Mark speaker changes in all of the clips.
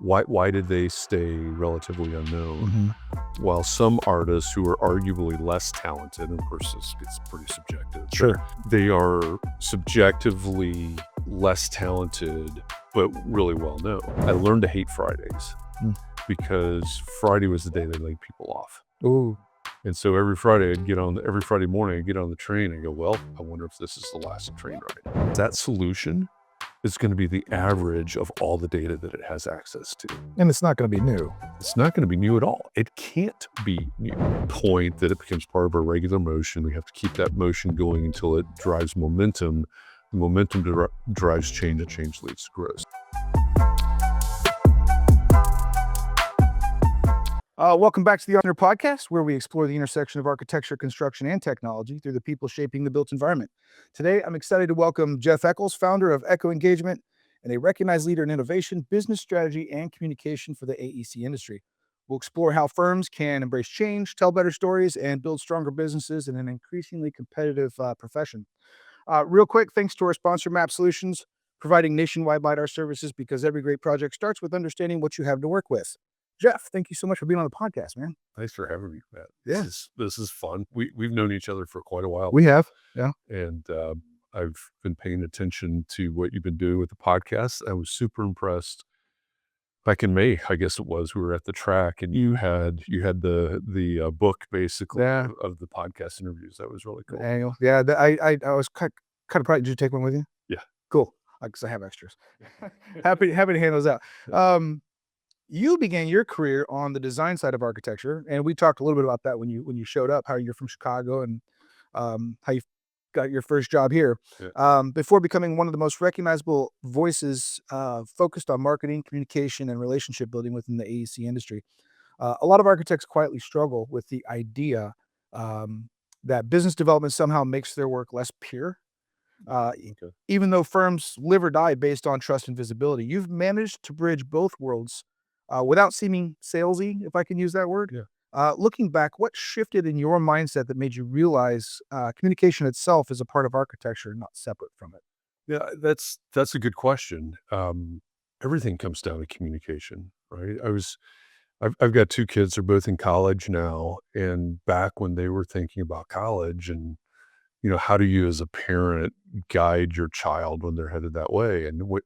Speaker 1: Why did they stay relatively unknown?
Speaker 2: Mhm.
Speaker 1: While some artists who are arguably less talented, and of course this gets pretty subjective, but
Speaker 2: Sure.
Speaker 1: they are subjectively less talented, but really well known. I learned to hate Fridays
Speaker 2: Mm.
Speaker 1: because Friday was the day they laid people off.
Speaker 2: Ooh.
Speaker 1: And so every Friday morning I'd get on the train and go, well, I wonder if this is the last train ride. That solution is going to be the average of all the data that it has access to.
Speaker 2: And it's not gonna be new.
Speaker 1: It's not going to be new at all. It can't be new. Point that it becomes part of our regular motion. We have to keep that motion going until it drives momentum. The momentum drives change, and change leads to growth.
Speaker 2: Welcome back to the Entrepreneur Podcast, where we explore the intersection of architecture, construction, and technology through the people shaping the built environment. Today, I'm excited to welcome Jeff Echols, founder of Echo Engagement and a recognized leader in innovation, business strategy, and communication for the AEC industry. We'll explore how firms can embrace change, tell better stories, and build stronger businesses in an increasingly competitive profession. Real quick, thanks to our sponsor, Map Solutions, providing nationwide LiDAR services because every great project starts with understanding what you have to work with. Jeff, thank you so much for being on the podcast, man.
Speaker 1: Thanks for having me, Matt.
Speaker 2: Yeah.
Speaker 1: This is fun. We've known each other for quite a while.
Speaker 2: We have, yeah.
Speaker 1: And I've been paying attention to what you've been doing with the podcast. I was super impressed. Back in May, I guess it was, we were at the track, and you had the book basically
Speaker 2: Yeah.
Speaker 1: of the podcast interviews. That was really cool.
Speaker 2: Annual. Yeah, I was kind of proud. Did you take one with you?
Speaker 1: Yeah.
Speaker 2: Cool. Because I have extras. happy to hand those out. You began your career on the design side of architecture, and we talked a little bit about that when you showed up, how you're from Chicago and how you got your first job here.
Speaker 1: Yeah.
Speaker 2: Before becoming one of the most recognizable voices focused on marketing, communication, and relationship building within the AEC industry. A lot of architects quietly struggle with the idea that business development somehow makes their work less pure.
Speaker 1: Okay.
Speaker 2: Even though firms live or die based on trust and visibility, you've managed to bridge both worlds without seeming salesy, if I can use that word.
Speaker 1: Yeah.
Speaker 2: Looking back, what shifted in your mindset that made you realize communication itself is a part of architecture, not separate from it?
Speaker 1: Yeah, that's a good question. Everything comes down to communication, right? I've got two kids. They're both in college now, and back when they were thinking about college, and how do you as a parent guide your child when they're headed that way, and what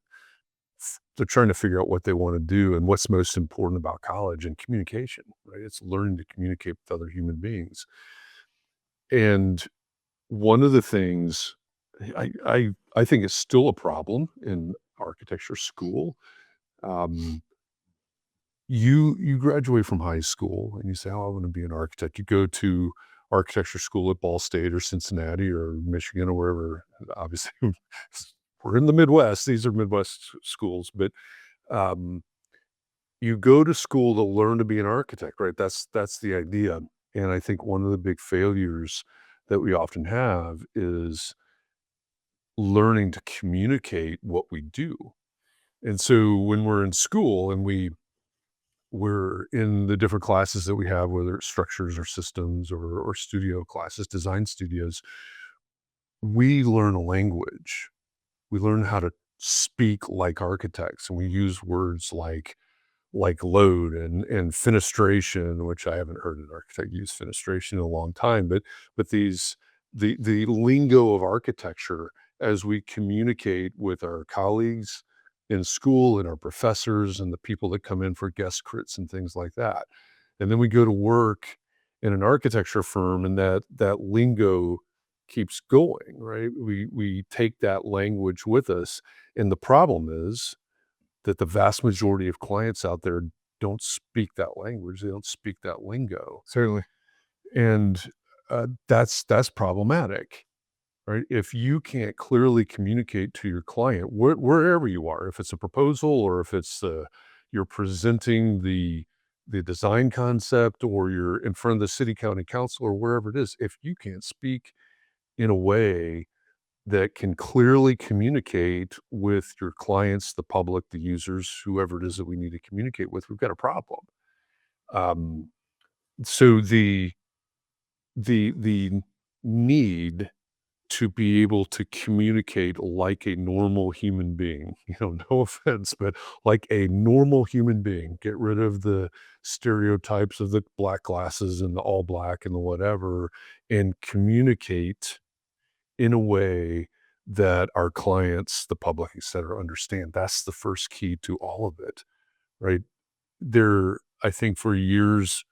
Speaker 1: they're trying to figure out what they want to do and what's most important about college and communication, right? It's learning to communicate with other human beings. And one of the things I think is still a problem in architecture school. You graduate from high school and you say, "Oh, I want to be an architect." You go to architecture school at Ball State or Cincinnati or Michigan or wherever. Obviously, we're in the Midwest. These are Midwest schools, but um, you go to school to learn to be an architect, right? That's the idea. And I think one of the big failures that we often have is learning to communicate what we do. And so when we're in school and we're in the different classes that we have, whether it's structures or systems or studio classes, design studios, we learn a language. We learn how to speak like architects, and we use words like load and fenestration, which I haven't heard an architect use fenestration in a long time, but the lingo of architecture as we communicate with our colleagues in school and our professors and the people that come in for guest crits and things like that. And then we go to work in an architecture firm, and that lingo keeps going, right? We take that language with us, and the problem is that the vast majority of clients out there don't speak that language. They don't speak that lingo.
Speaker 2: Certainly.
Speaker 1: And that's problematic, right? If you can't clearly communicate to your client, wherever you are, if it's a proposal or if it's you're presenting the design concept or you're in front of the city county council or wherever it is, if you can't speak in a way that can clearly communicate with your clients, the public, the users, whoever it is that we need to communicate with, we've got a problem. So the need to be able to communicate like a normal human being. No offense, but like a normal human being. Get rid of the stereotypes of the black glasses and the all black and the whatever, and communicate in a way that our clients, the public, et cetera, understand. That's the first key to all of it, right? I think for years,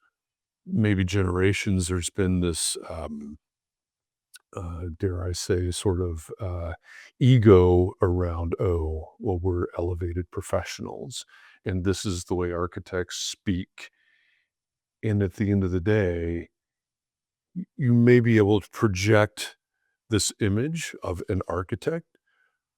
Speaker 1: maybe generations, there's been this, dare I say, sort of ego around, oh, well, we're elevated professionals, and this is the way architects speak. And at the end of the day, you may be able to project this image of an architect,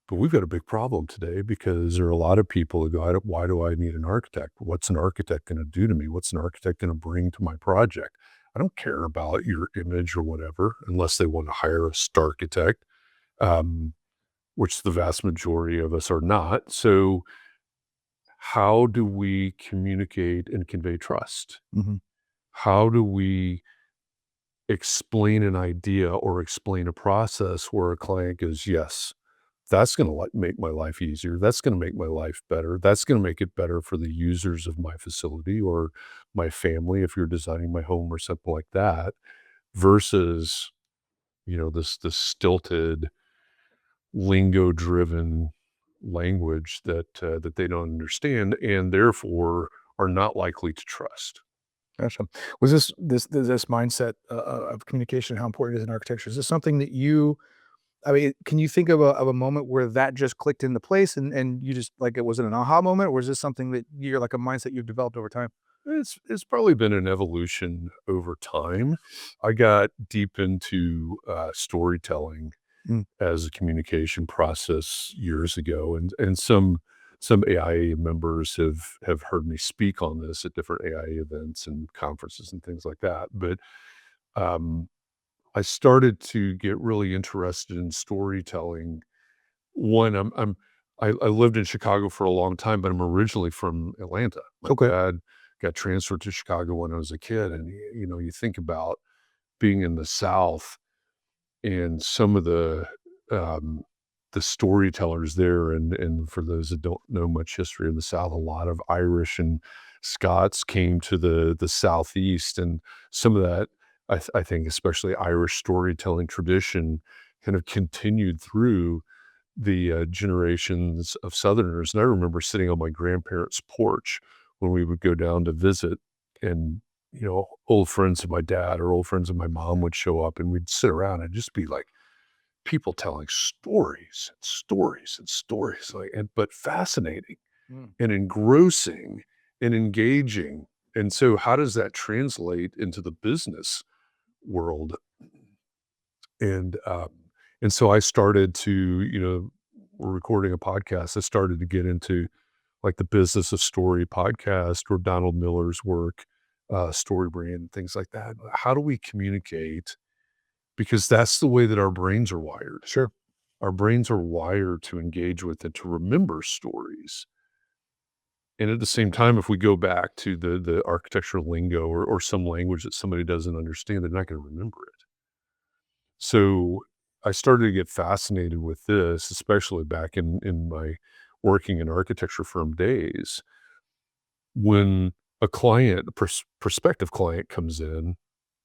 Speaker 1: but we've got a big problem today because there are a lot of people who go, why do I need an architect? What's an architect going to do to me? What's an architect going to bring to my project? I don't care about your image or whatever, unless they want to hire a star architect, um, which the vast majority of us are not. So, how do we communicate and convey trust?
Speaker 2: Mhm.
Speaker 1: How do we explain an idea or explain a process where a client goes, yes, that's going to make my life easier. That's going to make my life better. That's going to make it better for the users of my facility or my family if you're designing my home or something like that, versus this stilted, lingo-driven language that they don't understand and therefore are not likely to trust.
Speaker 2: Gotcha. Was this mindset of communication, how important it is in architecture? Is this something that you I mean, can you think of a moment where that just clicked into place and you just like it was it an aha moment, or is this something that you're like a mindset you've developed over time?
Speaker 1: It's probably been an evolution over time. I got deep into storytelling
Speaker 2: Mm,
Speaker 1: as a communication process years ago, and some AIA members have heard me speak on this at different AIA events and conferences and things like that. But um, I started to get really interested in storytelling. One, I lived in Chicago for a long time, but I'm originally from Atlanta. My
Speaker 2: okay.
Speaker 1: dad got transferred to Chicago when I was a kid, and you think about being in the South and some of um, the storytellers there, and for those that don't know much history of the South, a lot of Irish and Scots came to the Southeast, and some of that, I think, especially Irish storytelling tradition, kind of continued through the generations of Southerners. And I remember sitting on my grandparents' porch when we would go down to visit, and old friends of my dad or old friends of my mom would show up, and we'd sit around and just be like people telling stories and stories and stories, like, and but fascinating
Speaker 2: Mm,
Speaker 1: and engrossing and engaging. And so, how does that translate into the business world? And so I started to, we're recording a podcast. I started to get into like the Business of Story podcast or Donald Miller's work, Story Brand, things like that. How do we communicate? Because that's the way that our brains are wired.
Speaker 2: sure.
Speaker 1: Our brains are wired to engage with and to remember stories. And at the same time, if we go back to the architectural lingo or some language that somebody doesn't understand, they're not going to remember it. So I started to get fascinated with this, especially back in my working in architecture firm days, when a client, a prospective client comes in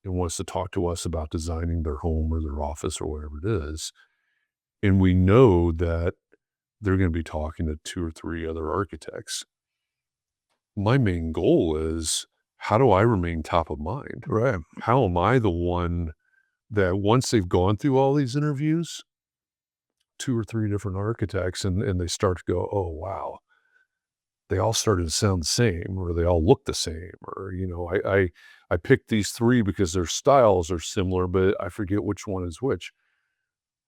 Speaker 1: and wants to talk to us about designing their home or their office or whatever it is. And we know that they're going to be talking to two or three other architects. My main goal is, how do I remain top of mind?
Speaker 2: Right.
Speaker 1: How am I the one that once they've gone through all these interviews, two or three different architects, and they start to go, oh, wow, they all started to sound the same, or they all look the same, or, I picked these three because their styles are similar, but I forget which one is which.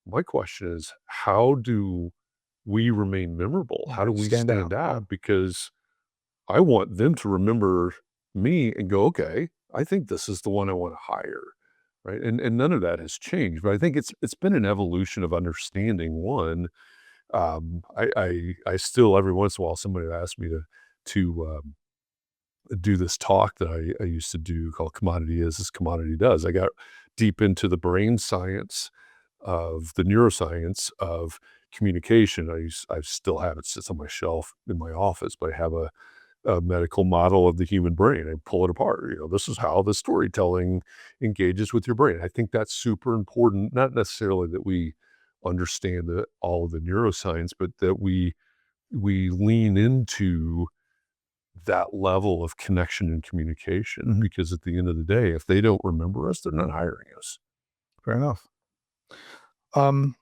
Speaker 1: My question is, how do we remain memorable? How
Speaker 2: Right.
Speaker 1: do we
Speaker 2: Stand out.
Speaker 1: stand
Speaker 2: Yeah.
Speaker 1: out? Because I want them to remember me and go, okay, I think this is the one I want to hire. Right. And none of that has changed. But I think it's been an evolution of understanding one. I still every once in a while somebody asks me to do this talk that I used to do called Commodity Is as Commodity Does. I got deep into the brain science of the neuroscience of communication. I still have it, sits on my shelf in my office, but I have a medical model of the human brain. I pull it apart. This is how the storytelling engages with your brain. I think that's super important. Not necessarily that we understand all of the neuroscience, but that we lean into that level of connection and communication.
Speaker 2: Mhm.
Speaker 1: Because at the end of the day, if they don't remember us, they're not hiring us.
Speaker 2: Fair enough. Um,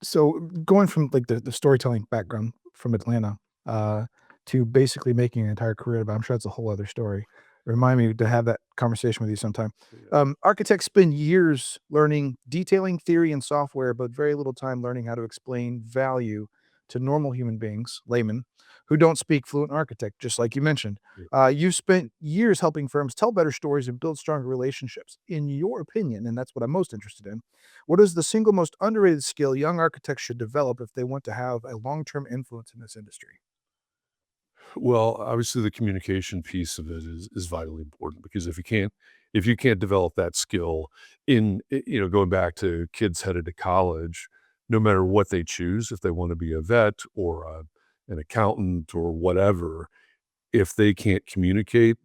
Speaker 2: so going from like the storytelling background from Atlanta, uh, to basically making an entire career about, I'm sure that's a whole other story. Remind me to have that conversation with you sometime.
Speaker 1: Yeah.
Speaker 2: Architects spend years learning detailing theory and software, but very little time learning how to explain value to normal human beings, laymen, who don't speak fluent architect, just like you mentioned.
Speaker 1: Yeah.
Speaker 2: You've spent years helping firms tell better stories and build stronger relationships. In your opinion, and that's what I'm most interested in, what is the single most underrated skill young architects should develop if they want to have a long-term influence in this industry?
Speaker 1: Well, obviously the communication piece of it is vitally important, because if you can't develop that skill going back to kids headed to college, no matter what they choose, if they want to be a vet or an accountant or whatever, if they can't communicate,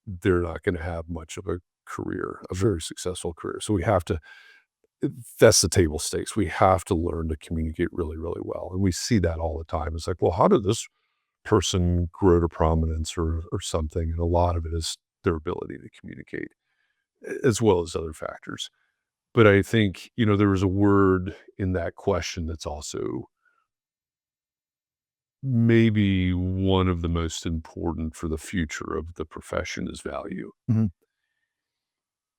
Speaker 1: they're not going to have much of a career, a very successful career. So we have to that's the table stakes. We have to learn to communicate really, really well. And we see that all the time. It's like, well, how did this person grow to prominence or something? And a lot of it is their ability to communicate, as well as other factors. But I think, there was a word in that question that's also maybe one of the most important for the future of the profession is value.
Speaker 2: Mhm.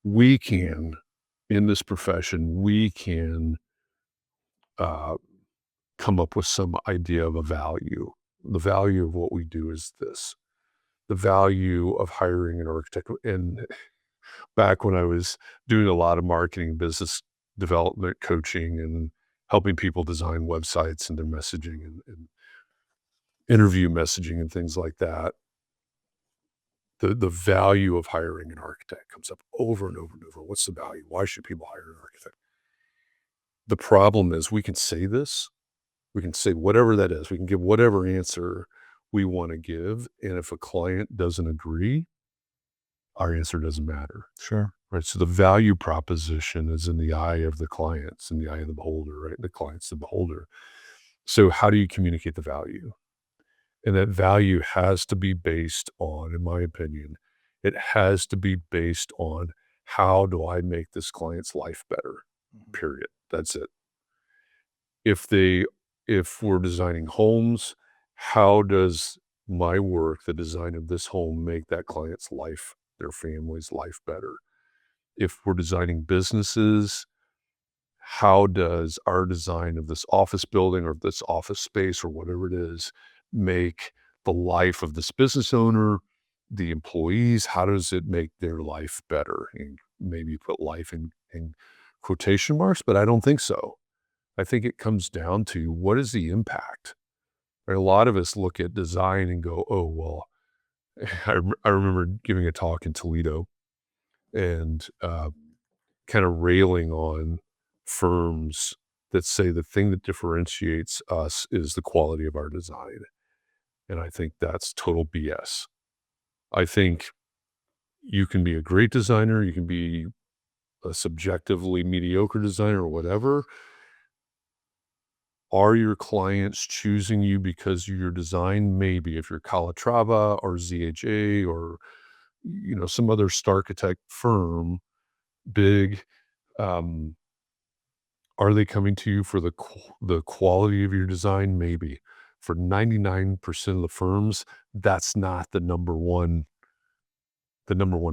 Speaker 1: We can, in this profession, we can uh, come up with some idea of a value. The value of what we do is this. The value of hiring an architect. And back when I was doing a lot of marketing, business development coaching, and helping people design websites and their messaging and interview messaging and things like that, the value of hiring an architect comes up over and over and over. What's the value? Why should people hire an architect? The problem is we can say this, we can say whatever that is, we can give whatever answer we want to give. And if a client doesn't agree, our answer doesn't matter.
Speaker 2: Sure.
Speaker 1: Right. So the value proposition is in the eye of the client, it's in the eye of the beholder, right? The client's the beholder. So how do you communicate the value? And that value has to be based on, in my opinion, it has to be based on, how do I make this client's life better?
Speaker 2: Mhm.
Speaker 1: Period. That's it. If they if we're designing homes, how does my work, the design of this home, make that client's life, their family's life better? If we're designing businesses, how does our design of this office building or this office space or whatever it is make the life of this business owner, the employees, how does it make their life better? And maybe put life in quotation marks, but I don't think so. I think it comes down to, what is the impact? Right? A lot of us look at design and go, oh, well, I remember giving a talk in Toledo and kind of railing on firms that say the thing that differentiates us is the quality of our design. And I think that's total BS. I think you can be a great designer, you can be a subjectively mediocre designer or whatever. Are your clients choosing you because of your design? Maybe, if you're Calatrava or ZHA or some other Starchitect firm, big. Um, Are they coming to you for the quality of your design? Maybe. For 99% of the firms, that's not the number one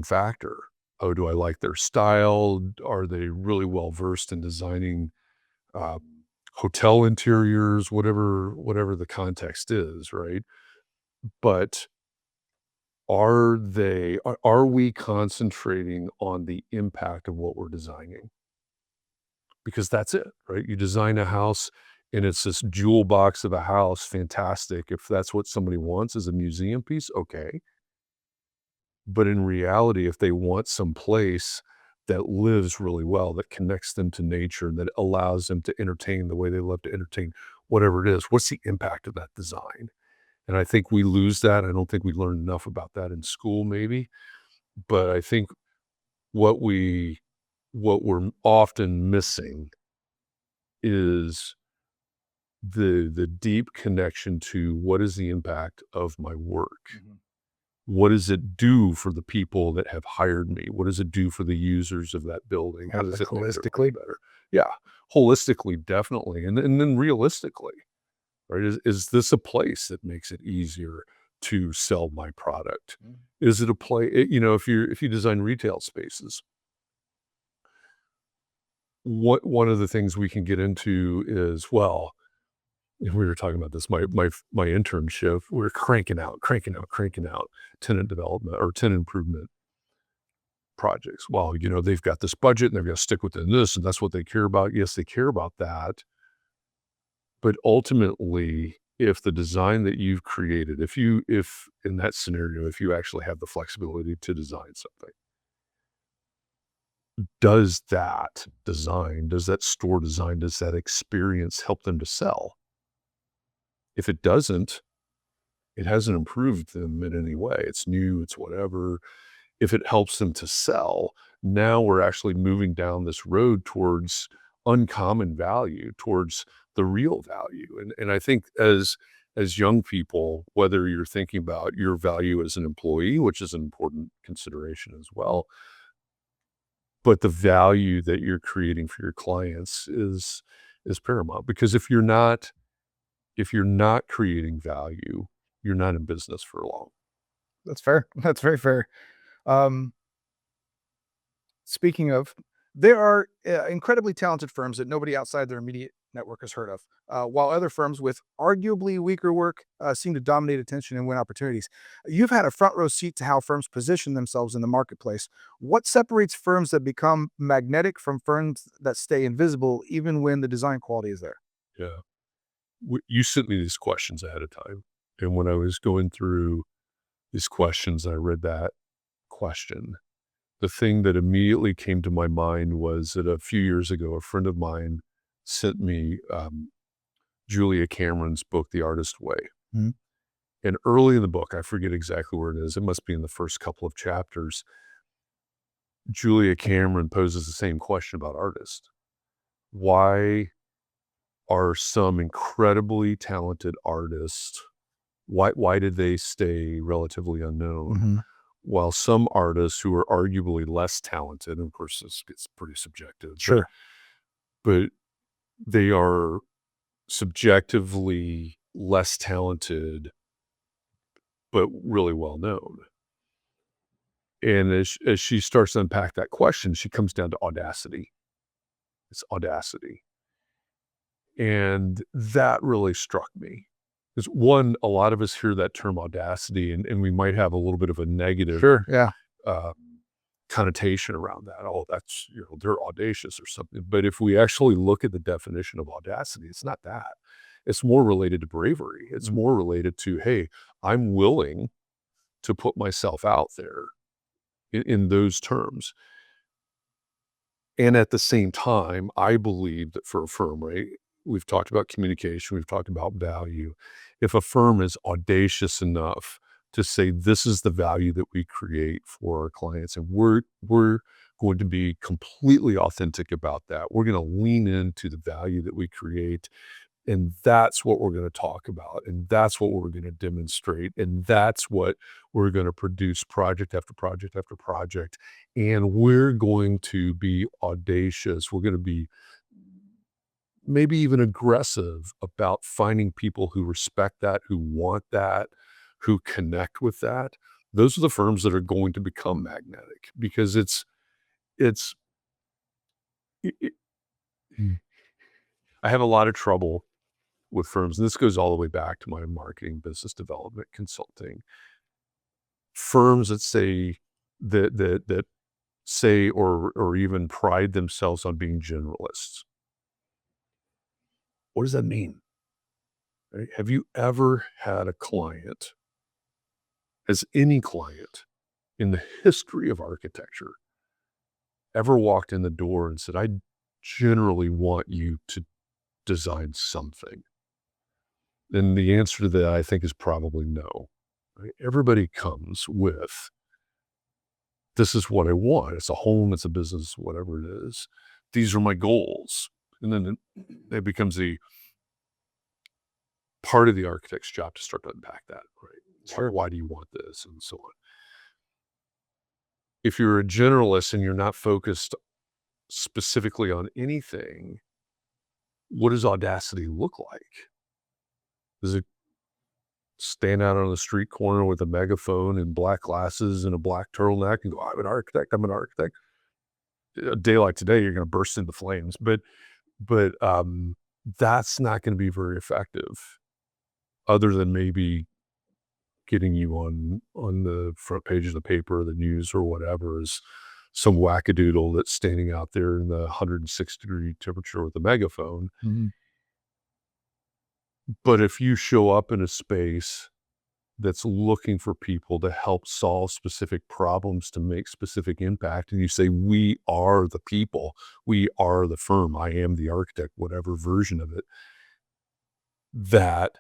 Speaker 1: factor. Oh, do I like their style? Are they really well versed in designing um, hotel interiors? Whatever the context is, right? But are we concentrating on the impact of what we're designing? Because that's it, right? You design a house and it's this jewel box of a house, fantastic. If that's what somebody wants as a museum piece, okay. But in reality, if they want some place that lives really well, that connects them to nature, that allows them to entertain the way they love to entertain, whatever it is. What's the impact of that design? And I think we lose that. I don't think we learn enough about that in school, maybe. But I think what we what we're often missing is the deep connection to what is the impact of my work?
Speaker 2: Mhm.
Speaker 1: What does it do for the people that have hired me? What does it do for the users of that building? How does
Speaker 2: Like
Speaker 1: it make their life
Speaker 2: holistically.
Speaker 1: better? Yeah, holistically, definitely, and then realistically, right? Is this a place that makes it easier to sell my product?
Speaker 2: Mhm.
Speaker 1: Is it a place? If you design retail spaces, what one of the things we can get into is, well, and we were talking about this, my internship, we're cranking out tenant development or tenant improvement projects. Well, they've got this budget and they've got to stick within this, and that's what they care about. Yes, they care about that. But ultimately, if the design that you've created, if in that scenario, if you actually have the flexibility to design something, does that store design, does that experience help them to sell? If it doesn't, it hasn't improved them in any way. It's new, it's whatever. If it helps them to sell, now we're actually moving down this road towards uncommon value, towards the real value. And I think as young people, whether you're thinking about your value as an employee, which is an important consideration as well, but the value that you're creating for your clients is paramount. Because if you're not creating value, you're not in business for long.
Speaker 2: That's fair. That's very fair. Um, Speaking of, there are incredibly talented firms that nobody outside their immediate network has heard of, while other firms with arguably weaker work seem to dominate attention and win opportunities. You've had a front row seat to how firms position themselves in the marketplace. What separates firms that become magnetic from firms that stay invisible even when the design quality is there?
Speaker 1: Yeah. You sent me these questions ahead of time. And when I was going through these questions, I read that question. The thing that immediately came to my mind was that a few years ago, a friend of mine sent me Julia Cameron's book, The Artist Way.
Speaker 2: Mhm.
Speaker 1: And early in the book, I forget exactly where it is. It must be in the first couple of chapters. Julia Cameron poses the same question about artists. Why are some incredibly talented artists, why did they stay relatively unknown?
Speaker 2: Mhm.
Speaker 1: While some artists who are arguably less talented, and of course this gets pretty subjective, but
Speaker 2: Sure.
Speaker 1: but they are subjectively less talented, but really well known. And as she starts to unpack that question, she comes down to audacity. It's audacity. And that really struck me. Because one, a lot of us hear that term audacity, and we might have a little bit of a negative
Speaker 2: Sure. Yeah.
Speaker 1: uh, connotation around that. Oh, that's, they're audacious or something. But if we actually look at the definition of audacity, it's not that. It's more related to bravery. It's
Speaker 2: Mm.
Speaker 1: more related to, hey, I'm willing to put myself out there in those terms. And at the same time, I believe that for a firm, right? We've talked about communication, we've talked about value. If a firm is audacious enough to say this is the value that we create for our clients, and we're going to be completely authentic about that. We're going to lean into the value that we create, and that's what we're going to talk about, and that's what we're going to demonstrate, and that's what we're going to produce project after project after project. And we're going to be audacious. We're going to be maybe even aggressive about finding people who respect that, who want that, who connect with that. Those are the firms that are going to become magnetic because it's it, it- I have a lot of trouble with firms, and this goes all the way back to my marketing, business development, consulting. Firms that say that say or even pride themselves on being generalists. What does that mean? Right? Have you ever had a client, has any client in the history of architecture ever walked in the door and said, I generally want you to design something? And the answer to that, I think, is probably no. Right? Everybody comes with, this is what I want. It's a home, it's a business, whatever it is. These are my goals. And then it becomes the part of the architect's job to start to unpack that, right?
Speaker 2: Sure.
Speaker 1: Why do you want this? And so on. If you're a generalist and you're not focused specifically on anything, what does Audacity look like? Does it stand out on the street corner with a megaphone and black glasses and a black turtleneck and go, I'm an architect, I'm an architect? A day like today, you're going to burst into flames. But that's not going to be very effective, other than maybe getting you on the front page of the paper, the news, or whatever, is some wackadoodle that's standing out there in the 106-degree temperature with a megaphone.
Speaker 2: Mhm.
Speaker 1: But if you show up in a space that's looking for people to help solve specific problems to make specific impact, and you say, we are the people, we are the firm, I am the architect, whatever version of it, that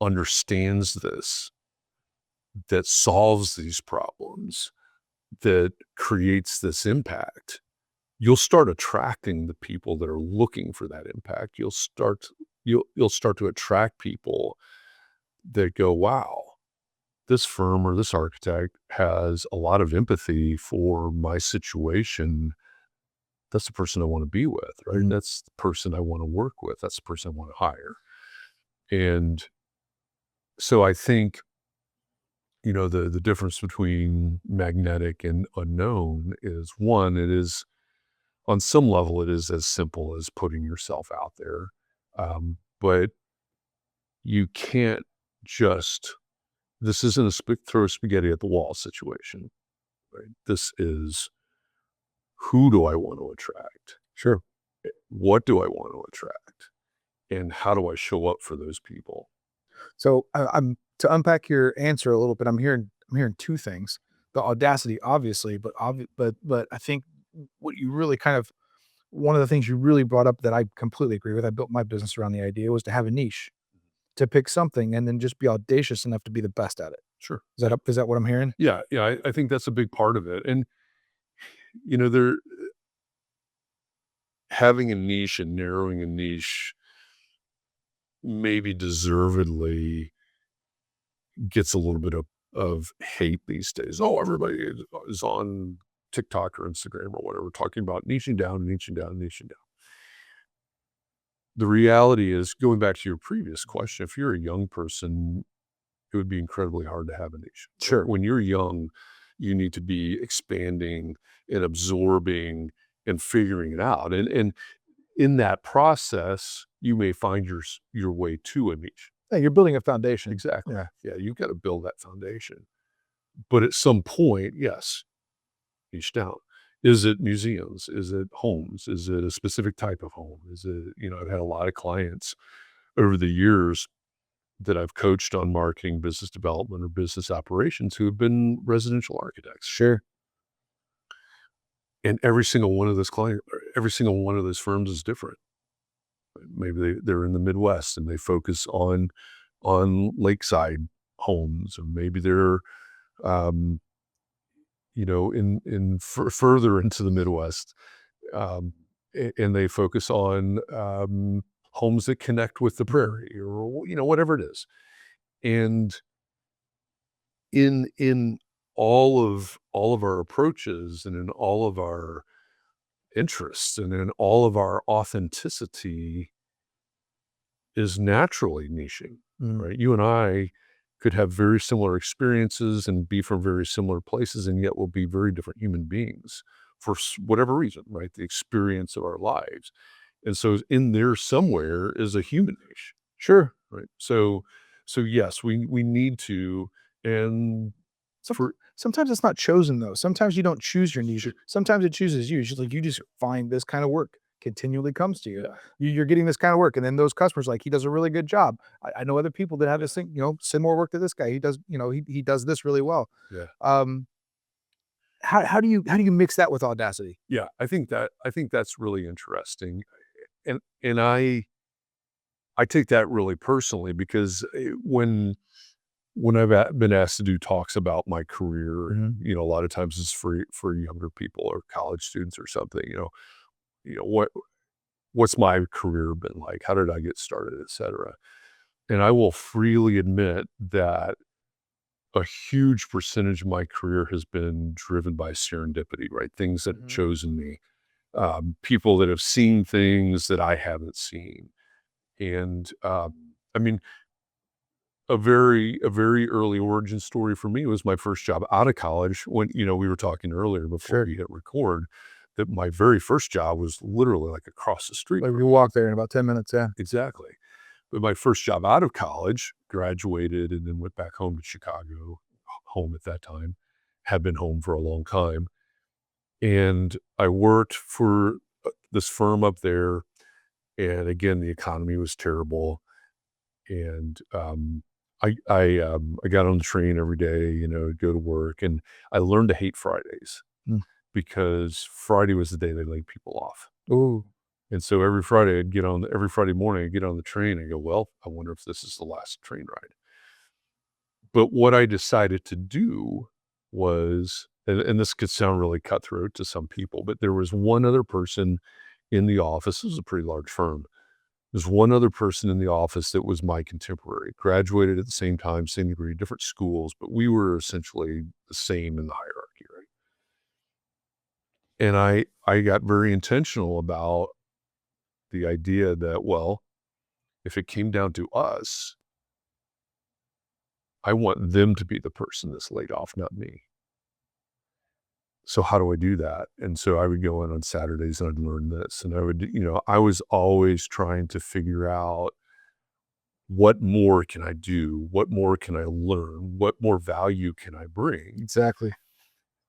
Speaker 1: understands this, that solves these problems, that creates this impact, you'll start attracting the people that are looking for that impact. You'll start to attract people that go, wow, this firm or this architect has a lot of empathy for my situation. That's the person I want to be with, right?
Speaker 2: Mhm.
Speaker 1: That's the person I want to work with. That's the person I want to hire. And so I think, the difference between magnetic and unknown is, one, it is, on some level, it is as simple as putting yourself out there. But you can't just, this isn't a throw spaghetti at the wall situation, right? This is, who do I want to attract?
Speaker 2: Sure.
Speaker 1: What do I want to attract? And how do I show up for those people?
Speaker 2: So I'm to unpack your answer a little bit. I'm hearing two things: the audacity, obviously, but I think what you really kind of one of the things you really brought up that I completely agree with. I built my business around the idea was to have a niche, to pick something, and then just be audacious enough to be the best at it.
Speaker 1: Sure.
Speaker 2: Is that what I'm hearing?
Speaker 1: Yeah. Yeah. I think that's a big part of it. And, there, having a niche and narrowing a niche maybe deservedly gets a little bit of hate these days. Oh, everybody is on TikTok or Instagram or whatever, talking about niching down, niching down, niching down. The reality is, going back to your previous question, if you're a young person, it would be incredibly hard to have a niche.
Speaker 2: Sure.
Speaker 1: When you're young, you need to be expanding and absorbing and figuring it out. And in that process, you may find your way to a niche.
Speaker 2: Yeah, you're building a foundation.
Speaker 1: Exactly.
Speaker 2: Yeah.
Speaker 1: Yeah, you've got to build that foundation. But at some point, yes, niche down. Is it museums? Is it homes? Is it a specific type of home? Is it, I've had a lot of clients over the years that I've coached on marketing, business development, or business operations who have been residential architects.
Speaker 2: Sure.
Speaker 1: And every single one of every single one of those firms is different. Maybe they're in the Midwest and they focus on lakeside homes, or maybe they're um, further into the Midwest, and they focus on homes that connect with the prairie, or whatever it is. And in all of our approaches, and in all of our interests, and in all of our authenticity, is naturally niching,
Speaker 2: Mm.
Speaker 1: right? You and I could have very similar experiences and be from very similar places, and yet we'll be very different human beings for whatever reason, right? The experience of our lives. And so in there somewhere is a human niche,
Speaker 2: Sure.
Speaker 1: right? So yes, we need to, and
Speaker 2: Some
Speaker 1: for
Speaker 2: sometimes it's not chosen though. Sometimes you don't choose your niche.
Speaker 1: sure,
Speaker 2: Sometimes it chooses you. It's just like you just find this kind of work continually comes to you.
Speaker 1: yeah,
Speaker 2: You're getting this kind of work, and then those customers like he does a really good job. I know other people that have this thing. Send more work to this guy. He does. He does this really well.
Speaker 1: yeah.
Speaker 2: Um, how do you mix that with Audacity?
Speaker 1: Yeah, I think that's really interesting, and I take that really personally because when I've been asked to do talks about my career,
Speaker 2: Mhm.
Speaker 1: a lot of times it's for younger people or college students or something. What's my career been like? How did I get started, et cetera? And I will freely admit that a huge percentage of my career has been driven by serendipity, right? Things that have
Speaker 2: Mhm.
Speaker 1: chosen me, people that have seen things that I haven't seen. And I mean, a very early origin story for me was my first job out of college when, we were talking earlier before
Speaker 2: Sure.
Speaker 1: we hit record, that my very first job was literally like across the street
Speaker 2: Like,
Speaker 1: from
Speaker 2: we
Speaker 1: me.
Speaker 2: walk there in about 10 minutes, yeah.
Speaker 1: Exactly. But my first job out of college, graduated and then went back home to Chicago, home at that time, had been home for a long time. And I worked for this firm up there. And again, the economy was terrible. And I got on the train every day, go to work, and I learned to hate Fridays
Speaker 2: Mm.
Speaker 1: because Friday was the day they laid people off.
Speaker 2: Ooh.
Speaker 1: And so every Friday morning, I'd get on the train and go, well, I wonder if this is the last train ride. But what I decided to do was, and this could sound really cutthroat to some people, but there was one other person in the office. This was a pretty large firm. There's one other person in the office that was my contemporary, graduated at the same time, same degree, different schools, but we were essentially the same in the hierarchy, right? And I got very intentional about the idea that, well, if it came down to us, I want them to be the person that's laid off, not me. So how do I do that? And so I would go in on Saturdays and I'd learn this, and I was always trying to figure out, what more can I do? What more can I learn? What more value can I bring?
Speaker 2: Exactly.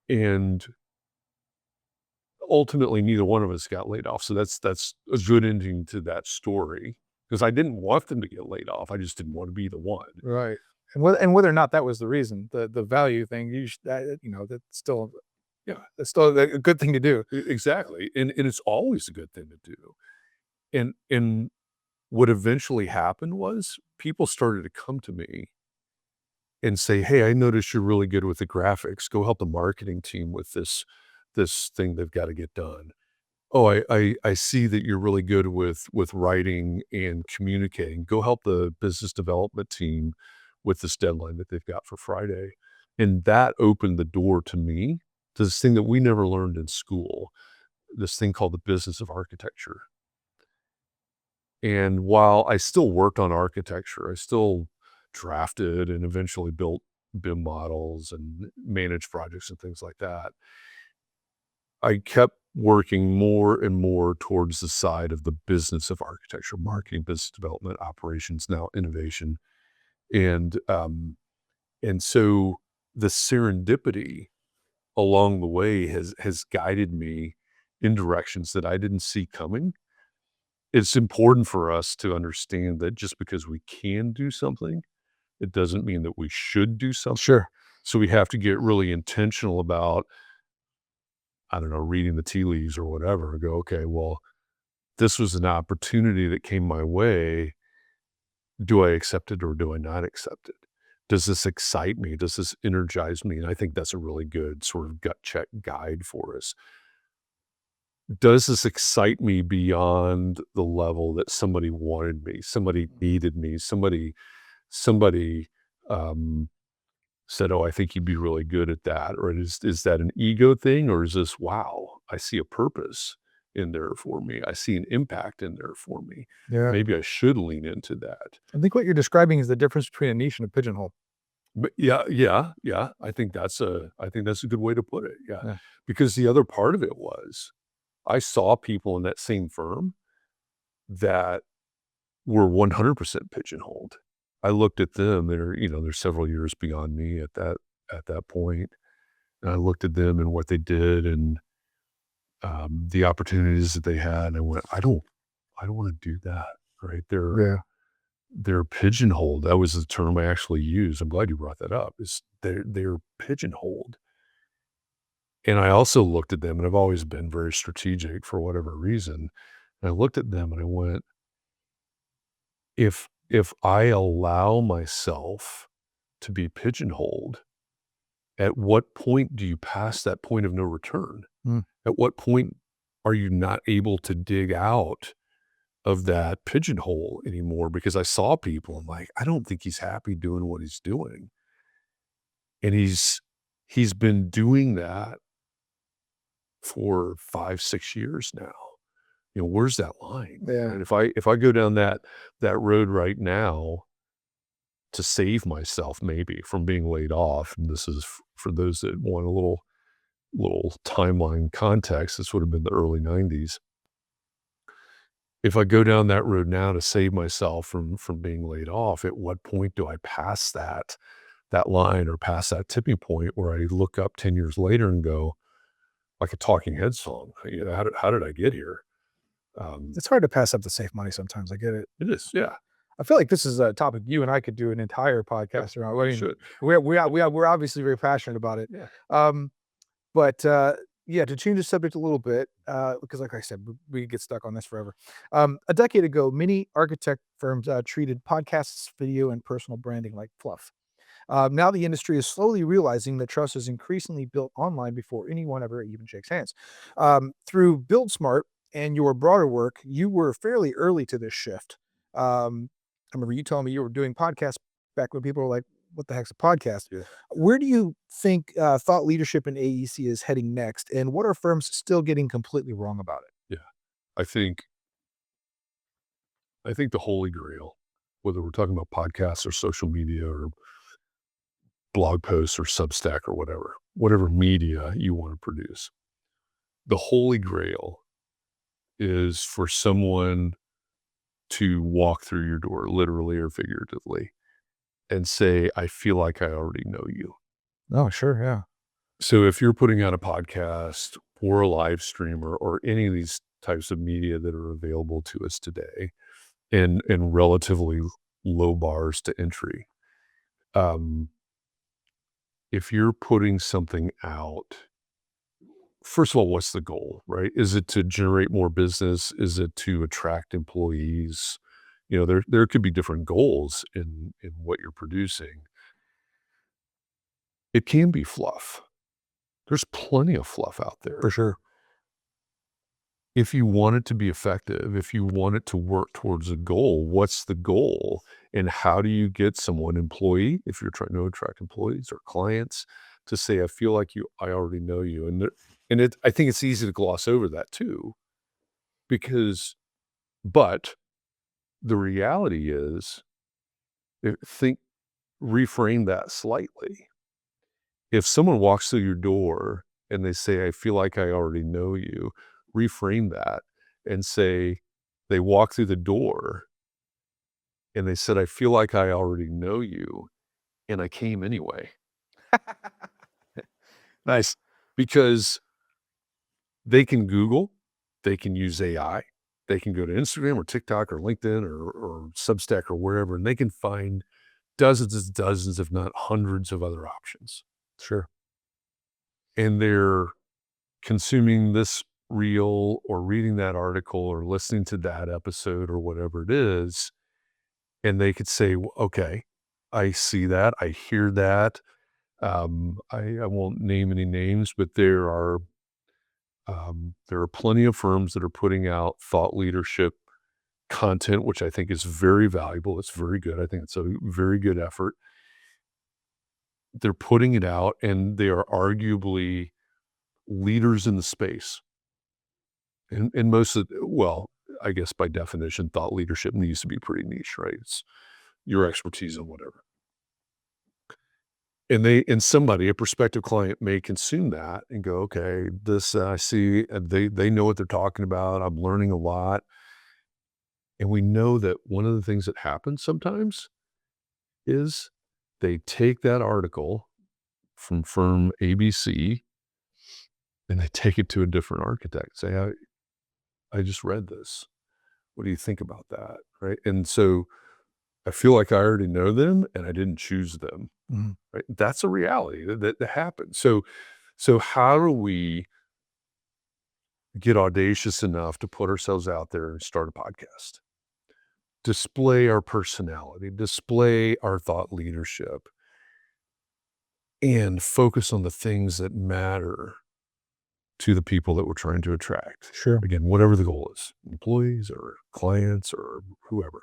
Speaker 1: And ultimately, neither one of us got laid off. So that's a good ending to that story, because I didn't want them to get laid off. I just didn't want to be the one.
Speaker 2: Right. And whether or not that was the reason, the value thing, that's still,
Speaker 1: Yeah,
Speaker 2: a good thing to do.
Speaker 1: exactly. And it's always a good thing to do. And what eventually happened was people started to come to me and say, "Hey, I noticed you're really good with the graphics. Go help the marketing team with this thing they've got to get done. Oh, I see that you're really good with writing and communicating. Go help the business development team with this deadline that they've got for Friday." And that opened the door to me to this thing that we never learned in school, this thing called the business of architecture. And while I still worked on architecture, I still drafted and eventually built BIM models and managed projects and things like that. I kept working more and more towards the side of the business of architecture, marketing, business development, operations, now innovation. And and so the serendipity along the way has guided me in directions that I didn't see coming. It's important for us to understand that just because we can do something, it doesn't mean that we should do something.
Speaker 2: Sure.
Speaker 1: So we have to get really intentional about, I don't know, reading the tea leaves or whatever, and go, okay, well, this was an opportunity that came my way. Do I accept it or do I not accept it? Does this excite me? Does this energize me? And I think that's a really good sort of gut check guide for us. Does this excite me beyond the level that somebody wanted me, somebody needed me, somebody um, said, "Oh, I think you'd be really good at that," or is that an ego thing, or is this, "Wow, I see a purpose in there for me. I see an impact in there for me.
Speaker 2: Yeah.
Speaker 1: Maybe I should lean into that."
Speaker 2: I think what you're describing is the difference between a niche and a pigeonhole.
Speaker 1: But yeah, yeah, yeah. I think that's a good way to put it. Yeah,
Speaker 2: Yeah.
Speaker 1: because the other part of it was I saw people in that same firm that were 100% pigeonholed. I looked at them, they're several years beyond me at that point, and I looked at them and what they did and, the opportunities that they had, and I went, "I don't wanna do that," right?
Speaker 2: Yeah.
Speaker 1: They're pigeonholed. That was the term I actually used. I'm glad you brought that up, is they're pigeonholed. And I also looked at them, and I've always been very strategic for whatever reason. And I looked at them and I went, if I allow myself to be pigeonholed, at what point do you pass that point of no return?
Speaker 2: Mm.
Speaker 1: At what point are you not able to dig out of that pigeonhole anymore? Because I saw people, I'm like, I don't think he's happy doing what he's doing. And he's been doing that for 5, 6 years now. Where's that line?
Speaker 2: Yeah.
Speaker 1: And if I go down that road right now to save myself maybe from being laid off, and this is for those that want a little timeline context, this would have been the early 90s. If I go down that road now to save myself from being laid off, at what point do I pass that line or pass that tipping point where I look up 10 years later and go, like a Talking Heads song, how did I get here?
Speaker 2: It's hard to pass up the safe money sometimes. I get it.
Speaker 1: It is, yeah.
Speaker 2: I feel like this is a topic you and I could do an entire podcast around. I mean,
Speaker 1: Should.
Speaker 2: we're obviously very passionate about it.
Speaker 1: Yeah.
Speaker 2: But yeah, to change the subject a little bit, because like I said, we could get stuck on this forever. A decade ago, many architect firms treated podcasts, video, and personal branding like fluff. Now the industry is slowly realizing that trust is increasingly built online before anyone ever even shakes hands. Through Build Smart and your broader work, you were fairly early to this shift. I remember you telling me you were doing podcasts back when people were like, "What the heck's a podcast?"
Speaker 1: Yeah.
Speaker 2: Where do you think thought leadership in AEC is heading next, and what are firms still getting completely wrong about it?
Speaker 1: Yeah. I think the holy grail, whether we're talking about podcasts or social media or blog posts or Substack or whatever media you want to produce, the holy grail is for someone to walk through your door, literally or figuratively, and say, I feel like I already know you.
Speaker 2: Oh, sure, yeah.
Speaker 1: So if you're putting out a podcast or a live stream or any of these types of media that are available to us today, and relatively low bars to entry, if you're putting something out, first of all, what's the goal, right? Is it to generate more business? Is it to attract employees? There could be different goals in what you're producing. It can be fluff. There's plenty of fluff out there.
Speaker 2: For sure.
Speaker 1: If you want it to be effective, if you want it to work towards a goal, what's the goal? And how do you get someone, employee, if you're trying to attract employees or clients, to say, I feel like I already know you. I think it's easy to gloss over that too, but the reality is, reframe that slightly. If someone walks through your door and they say, I feel like I already know you, reframe that and say, they walk through the door and they said, I feel like I already know you, and I came anyway.
Speaker 2: Nice.
Speaker 1: Because they can Google, they can use AI, they can go to Instagram or TikTok or LinkedIn or Substack or wherever, and they can find dozens and dozens, if not hundreds of other options.
Speaker 2: Sure.
Speaker 1: And they're consuming this reel or reading that article or listening to that episode or whatever it is, and they could say, okay, I see that, I hear that. I won't name any names, but there are plenty of firms that are putting out thought leadership content, which I think is very valuable. It's very good. I think it's a very good effort. They're putting it out, and they are arguably leaders in the space. And most of, well, I guess by definition, thought leadership needs to be pretty niche, right? It's your expertise on whatever. And somebody, a prospective client, may consume that and go, okay, this I see, they know what they're talking about. I'm learning a lot. And we know that one of the things that happens sometimes is they take that article from firm ABC and they take it to a different architect. Say, I just read this. What do you think about that? Right. And so I feel like I already know them and I didn't choose them.
Speaker 2: Mhm.
Speaker 1: Right. That's a reality that happens. So So how do we get audacious enough to put ourselves out there and start a podcast? Display our personality, display our thought leadership, and focus on the things that matter to the people that we're trying to attract.
Speaker 2: Sure.
Speaker 1: Again, whatever the goal is, employees or clients or whoever.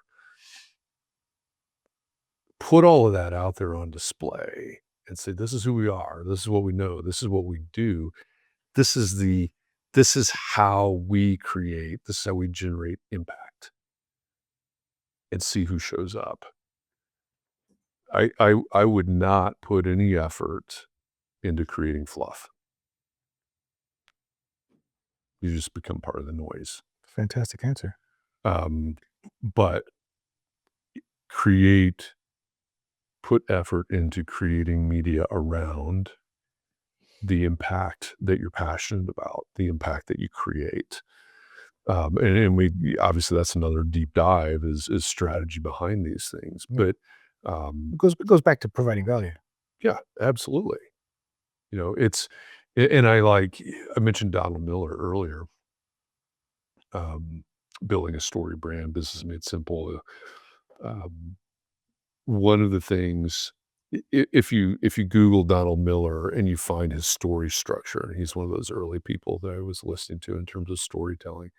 Speaker 1: Put all of that out there on display and say, this is who we are. This is what we know. This is what we do. This is how we create. This is how we generate impact and see who shows up. I would not put any effort into creating fluff. You just become part of the noise.
Speaker 2: Fantastic answer.
Speaker 1: But put effort into creating media around the impact that you're passionate about, the impact that you create. And we obviously that's another deep dive is strategy behind these things.
Speaker 2: Yeah.
Speaker 1: But
Speaker 2: It goes back to providing value.
Speaker 1: yeah, absolutely. It's and I mentioned Donald Miller earlier. Building a story brand, business made simple. One of the things, if you Google Donald Miller and you find his story structure, and he's one of those early people that I was listening to in terms of storytelling.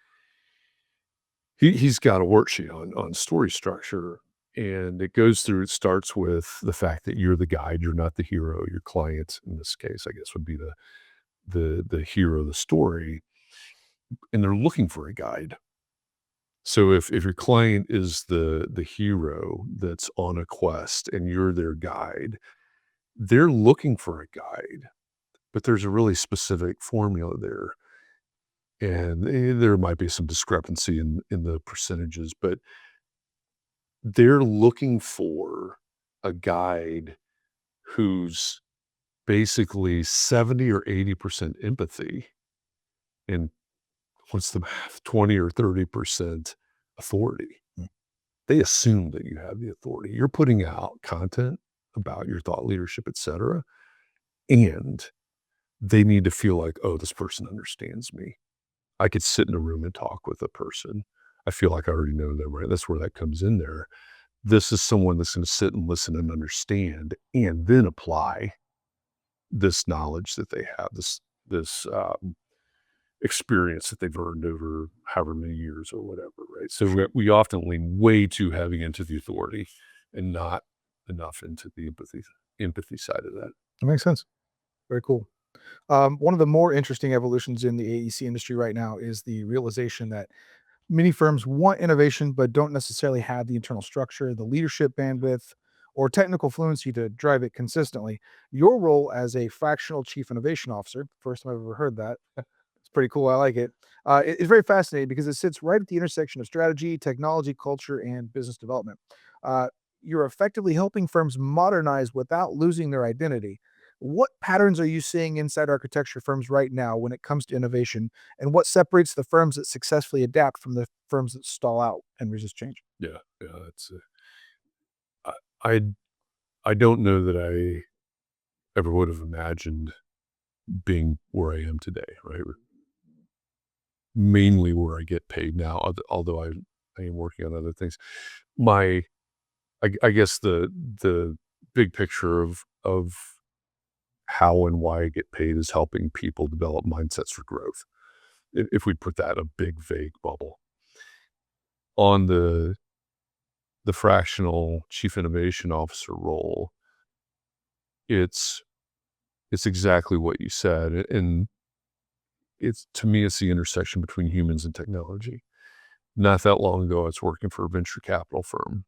Speaker 1: He's got a worksheet on story structure, and it starts with the fact that you're the guide, you're not the hero. Your client, in this case, I guess, would be the hero of the story, and they're looking for a guide. So if your client is the hero that's on a quest and you're their guide, they're looking for a guide, but there's a really specific formula there. And there might be some discrepancy in the percentages, but they're looking for a guide who's basically 70 or 80% empathy and what's the math, 20 or 30% authority.
Speaker 2: Mm.
Speaker 1: They assume that you have the authority. You're putting out content about your thought leadership, et cetera, and they need to feel like, oh, this person understands me. I could sit in a room and talk with a person. I feel like I already know them, right? That's where that comes in there. This is someone that's going to sit and listen and understand and then apply this knowledge that they have, this experience that they've earned over however many years or whatever, right? So we often lean way too heavy into the authority and not enough into the empathy side of that.
Speaker 2: That makes sense. Very cool. One of the more interesting evolutions in the AEC industry right now is the realization that many firms want innovation, but don't necessarily have the internal structure, the leadership bandwidth, or technical fluency to drive it consistently. Your role as a fractional chief innovation officer, first time I've ever heard that. It's pretty cool. I like it. It's very fascinating because it sits right at the intersection of strategy, technology, culture, and business development. Uh, you're effectively helping firms modernize without losing their identity. What patterns are you seeing inside architecture firms right now when it comes to innovation, and what separates the firms that successfully adapt from the firms that stall out and resist change?
Speaker 1: Yeah, that's I I I don't know that I ever would have imagined being where I am today, right? Mainly where I get paid now, although I am working on other things. My I guess the big picture of how and why I get paid is helping people develop mindsets for growth. If we put that in a big vague bubble. On the fractional chief innovation officer role, it's exactly what you said, and it's to me, it's the intersection between humans and technology. Not that long ago, I was working for a venture capital firm.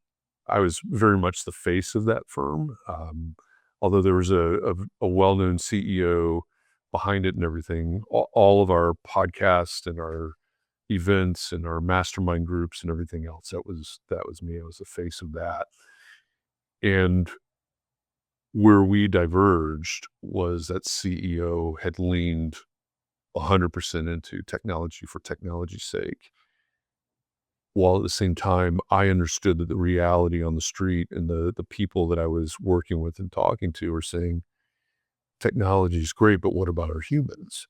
Speaker 1: I was very much the face of that firm, although there was a well-known CEO behind it and everything. All of our podcasts and our events and our mastermind groups and everything else, that was me. I was the face of that. And where we diverged was that CEO had leaned 100% into technology for technology's sake. While at the same time, I understood that the reality on the street and the people that I was working with and talking to were saying, technology is great, but what about our humans?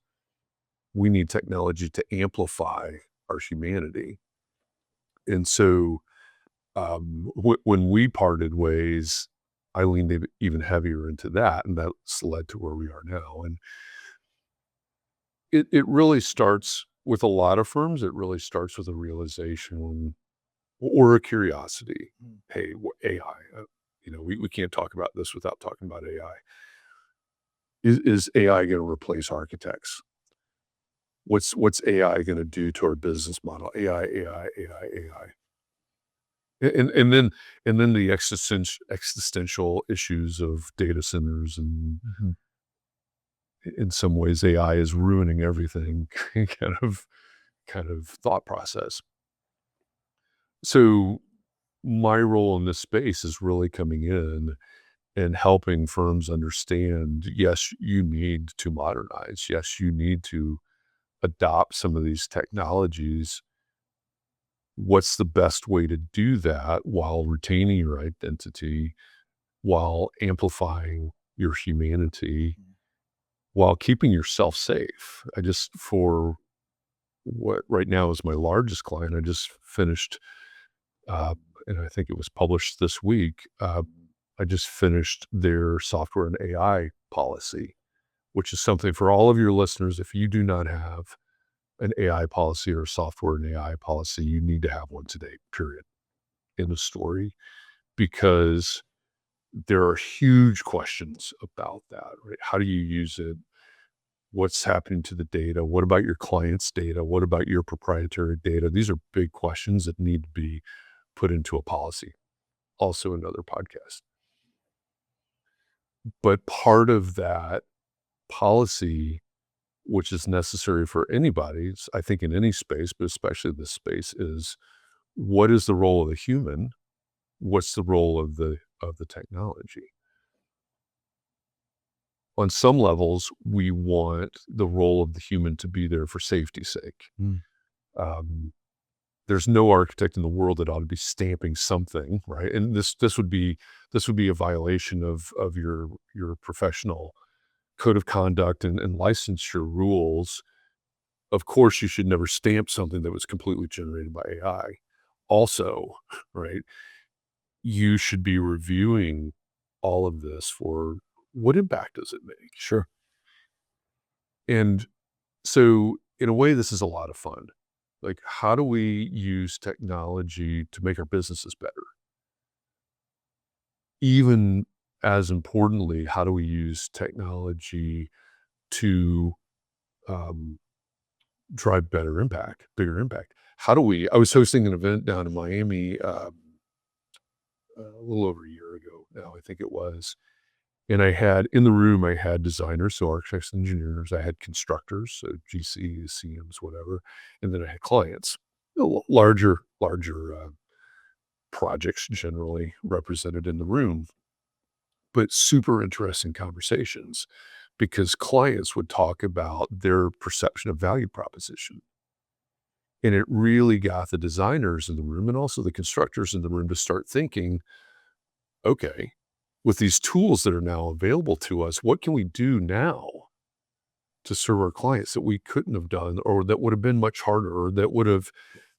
Speaker 1: We need technology to amplify our humanity. And so when we parted ways, I leaned even heavier into that, and that's led to where we are now. And it really starts with a lot of firms. It really starts with a realization or a curiosity.
Speaker 2: Mm.
Speaker 1: Hey, AI. We can't talk about this without talking about AI. Is AI going to replace architects? What's AI going to do to our business model? AI. And then the existential issues of data centers, and in some ways AI is ruining everything kind of thought process. So my role in this space is really coming in and helping firms understand, yes, you need to modernize. Yes, you need to adopt some of these technologies. What's the best way to do that while retaining your identity, while amplifying your humanity, while keeping yourself safe? For what right now is my largest client, I just finished, uh, and I think it was published this week. I just finished their software and AI policy, which is something for all of your listeners. If you do not have an AI policy or a software and AI policy, you need to have one today, period. In the story, because there are huge questions about that, right? How do you use it? What's happening to the data? What about your client's data? What about your proprietary data? These are big questions that need to be put into a policy. Also another podcast. But part of that policy, which is necessary for anybody, I think in any space, but especially this space, is what is the role of the human? What's the role of the technology? On some levels, we want the role of the human to be there for safety's sake.
Speaker 2: Mm.
Speaker 1: There's no architect in the world that ought to be stamping something, right? And this would be a violation of your professional code of conduct and licensure rules. Of course, you should never stamp something that was completely generated by AI. Also, right, you should be reviewing all of this for what impact does it make?
Speaker 2: Sure.
Speaker 1: And so, in a way, this is a lot of fun. Like, how do we use technology to make our businesses better? Even as importantly, how do we use technology to um, drive better impact, bigger impact? I was hosting an event down in Miami a little over a year ago now, I think it was. And in the room, I had designers, so architects, engineers. I had constructors, so GCs, CMs, whatever. And then I had clients, larger projects generally represented in the room, but super interesting conversations because clients would talk about their perception of value proposition. And it really got the designers in the room and also the constructors in the room to start thinking, okay, with these tools that are now available to us, what can we do now to serve our clients that we couldn't have done, or that would have been much harder, or that would have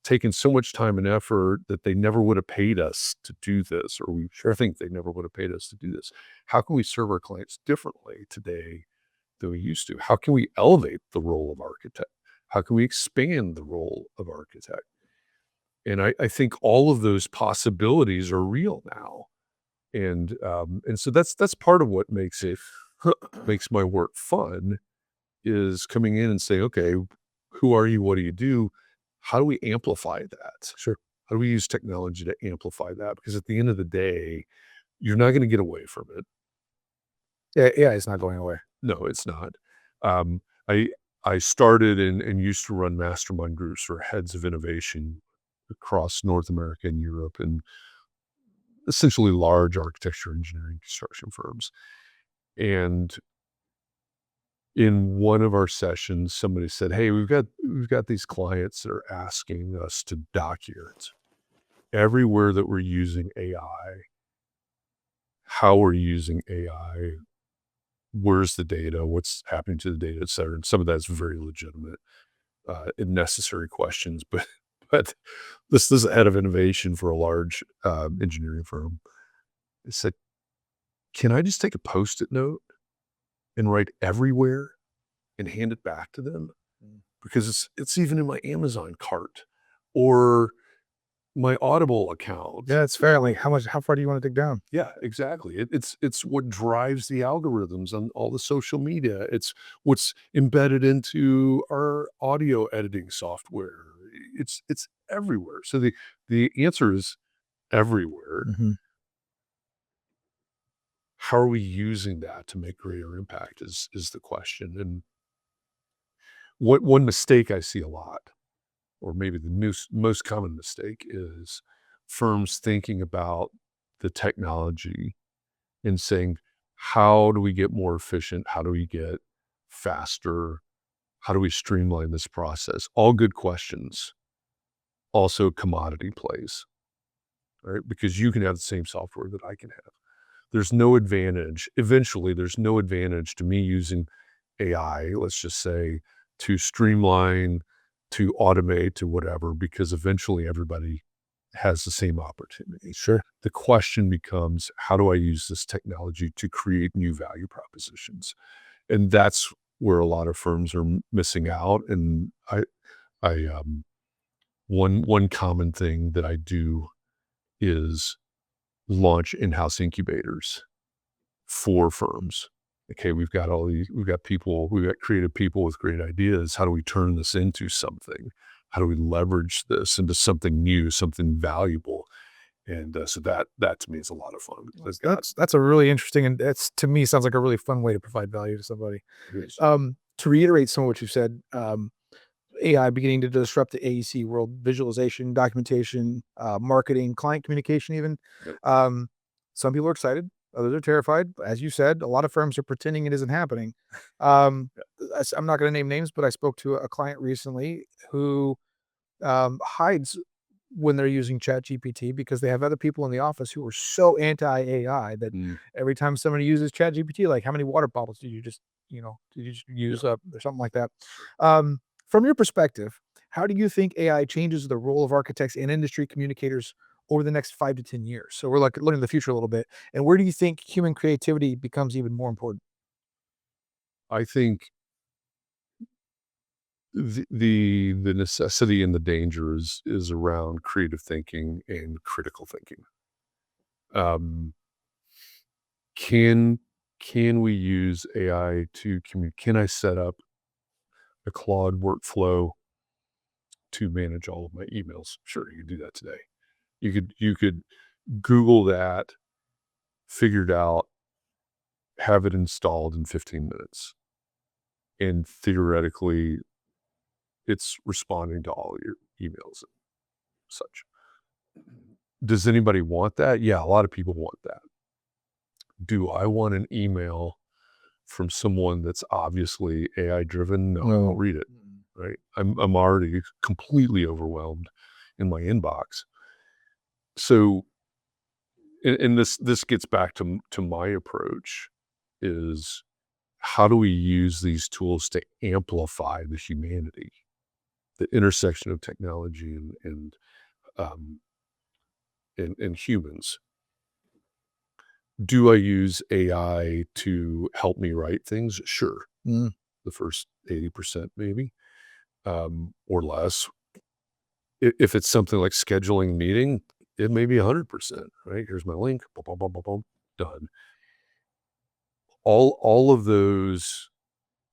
Speaker 1: taken so much time and effort that they never would have paid us to do this, or we think they never would have paid us to do this? How can we serve our clients differently today than we used to? How can we elevate the role of architect? How can we expand the role of architect? And I think all of those possibilities are real now. And so that's part of what makes makes my work fun, is coming in and saying, okay, who are you? What do you do? How do we amplify that?
Speaker 2: Sure.
Speaker 1: How do we use technology to amplify that? Because at the end of the day, you're not going to get away from it.
Speaker 2: Yeah, it's not going away.
Speaker 1: No, it's not. Um, I I started and used to run mastermind groups for heads of innovation across North America and Europe, and essentially large architecture, engineering, construction firms. And in one of our sessions, somebody said, "Hey, we've got these clients that are asking us to document everywhere that we're using AI, how we're using AI, where's the data, what's happening to the data, et cetera. And some of that's very legitimate and necessary questions. But this is the head of innovation for a large engineering firm. It said, "Can I just take a Post-it note and write everywhere and hand it back to them? Because it's even in my Amazon cart or my Audible account."
Speaker 2: Yeah, it's fair. Like, how far do you want to dig down?
Speaker 1: Yeah, exactly. It's what drives the algorithms on all the social media. It's what's embedded into our audio editing software. It's everywhere. So the answer is everywhere.
Speaker 2: Mhm.
Speaker 1: How are we using that to make greater impact is the question. And what one mistake I see a lot, or maybe the most common mistake, is firms thinking about the technology and saying, how do we get more efficient? How do we get faster? How do we streamline this process? All good questions. Also commodity plays, right? Because you can have the same software that I can have. There's no advantage. Eventually, there's no advantage to me using AI, let's just say, to streamline, to automate, to whatever, because eventually everybody has the same opportunity.
Speaker 2: Sure.
Speaker 1: The question becomes, how do I use this technology to create new value propositions? And that's where a lot of firms are missing out. And I one common thing that I do is launch in-house incubators for firms. Okay, we've got creative people with great ideas. How do we turn this into something? How do we leverage this into something new, something valuable? And so that to me is a lot of fun. Because
Speaker 2: That's a really interesting, and that's, to me, sounds like a really fun way to provide value to somebody.
Speaker 1: that's
Speaker 2: To reiterate some of what you said, AI beginning to disrupt the AEC world, visualization, documentation, marketing, client communication, even.
Speaker 1: Yep.
Speaker 2: Some people are excited, others are terrified. As you said, a lot of firms are pretending it isn't happening. Um, I'm not going to name names, but I spoke to a client recently who hides when they're using ChatGPT because they have other people in the office who are so anti-AI that
Speaker 1: Mm,
Speaker 2: every time somebody uses ChatGPT, like, how many water bottles did you just, did you just
Speaker 1: yeah.
Speaker 2: use up or something like that? From your perspective, how do you think AI changes the role of architects and industry communicators over the next 5 to 10 years? So we're like looking at the future a little bit, and where do you think human creativity becomes even more important?
Speaker 1: I think the necessity and the danger is around creative thinking and critical thinking. Um, can can we use AI to communicate? Can I set up a Claude workflow to manage all of my emails? Sure, you could do that today. You could Google that, figure it out, have it installed in 15 minutes, and theoretically, it's responding to all your emails and such. Does anybody want that? Yeah, a lot of people want that. Do I want an email from someone that's obviously AI driven? No, I
Speaker 2: No.
Speaker 1: won't read it. Right? I'm already completely overwhelmed in my inbox. So, and this gets back to my approach is, how do we use these tools to amplify the humanity, the intersection of technology um, and humans? Do I use AI to help me write things? Sure.
Speaker 2: Mm.
Speaker 1: The first 80% maybe, or less. If it's something like scheduling a meeting, it may be 100%, right? Here's my link, boom, boom, boom, boom, boom, done. All of those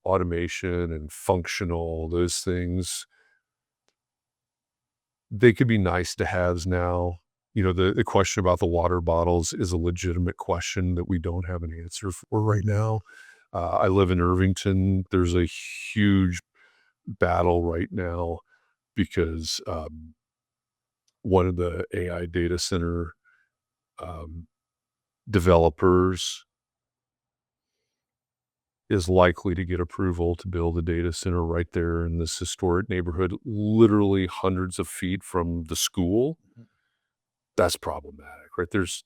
Speaker 1: automation and functional, those things, they could be nice to haves now. The question about the water bottles is a legitimate question that we don't have an answer for right now. I live in Irvington. There's a huge battle right now because one of the AI data center um, developers is likely to get approval to build a data center right there in this historic neighborhood, literally hundreds of feet from the school. That's problematic, right? There's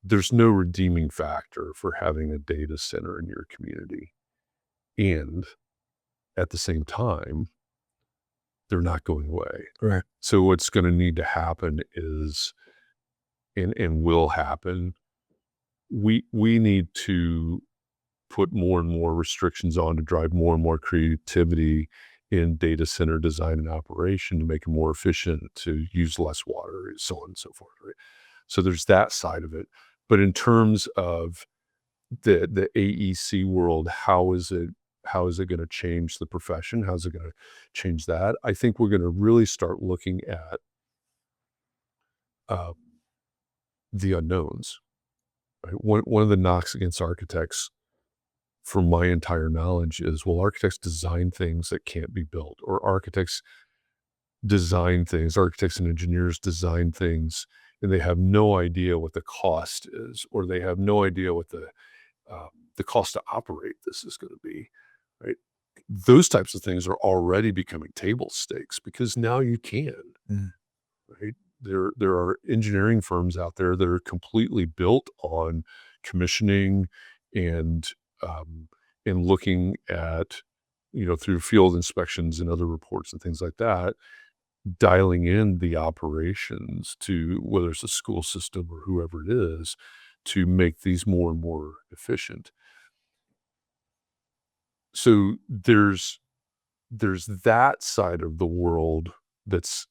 Speaker 1: there's no redeeming factor for having a data center in your community. And at the same time, they're not going away.
Speaker 2: Right.
Speaker 1: So what's going to need to happen is, and will happen, we need to put more and more restrictions on to drive more and more creativity in data center design and operation to make it more efficient, to use less water, so on and so forth, right? So there's that side of it. But in terms of the AEC world, how is it going to change the profession? How's it going to change that? I think we're going to really start looking at uh, the unknowns. Right? One of the knocks against architects, from my entire knowledge, is, well, architects design things that can't be built, or architects and engineers design things, and they have no idea what the cost is, or they have no idea what the cost to operate this is going to be, right? Those types of things are already becoming table stakes because now you can,
Speaker 2: Mm.
Speaker 1: right? There are engineering firms out there that are completely built on commissioning and um, and looking at, through field inspections and other reports and things like that, dialing in the operations to, whether it's a school system or whoever it is, to make these more and more efficient. So there's that side of the world that's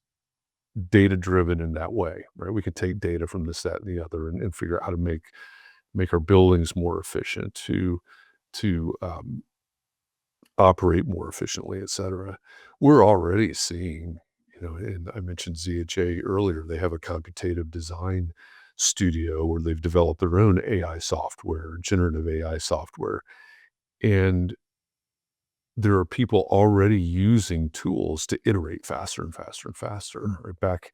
Speaker 1: data driven in that way, right? We can take data from this, that, and the other, and figure out how to make our buildings more efficient, to operate more efficiently, et cetera. We're already seeing, and I mentioned ZHA earlier, they have a computative design studio where they've developed their own AI software, generative AI software. And there are people already using tools to iterate faster and faster and faster.
Speaker 2: Mm.
Speaker 1: Right?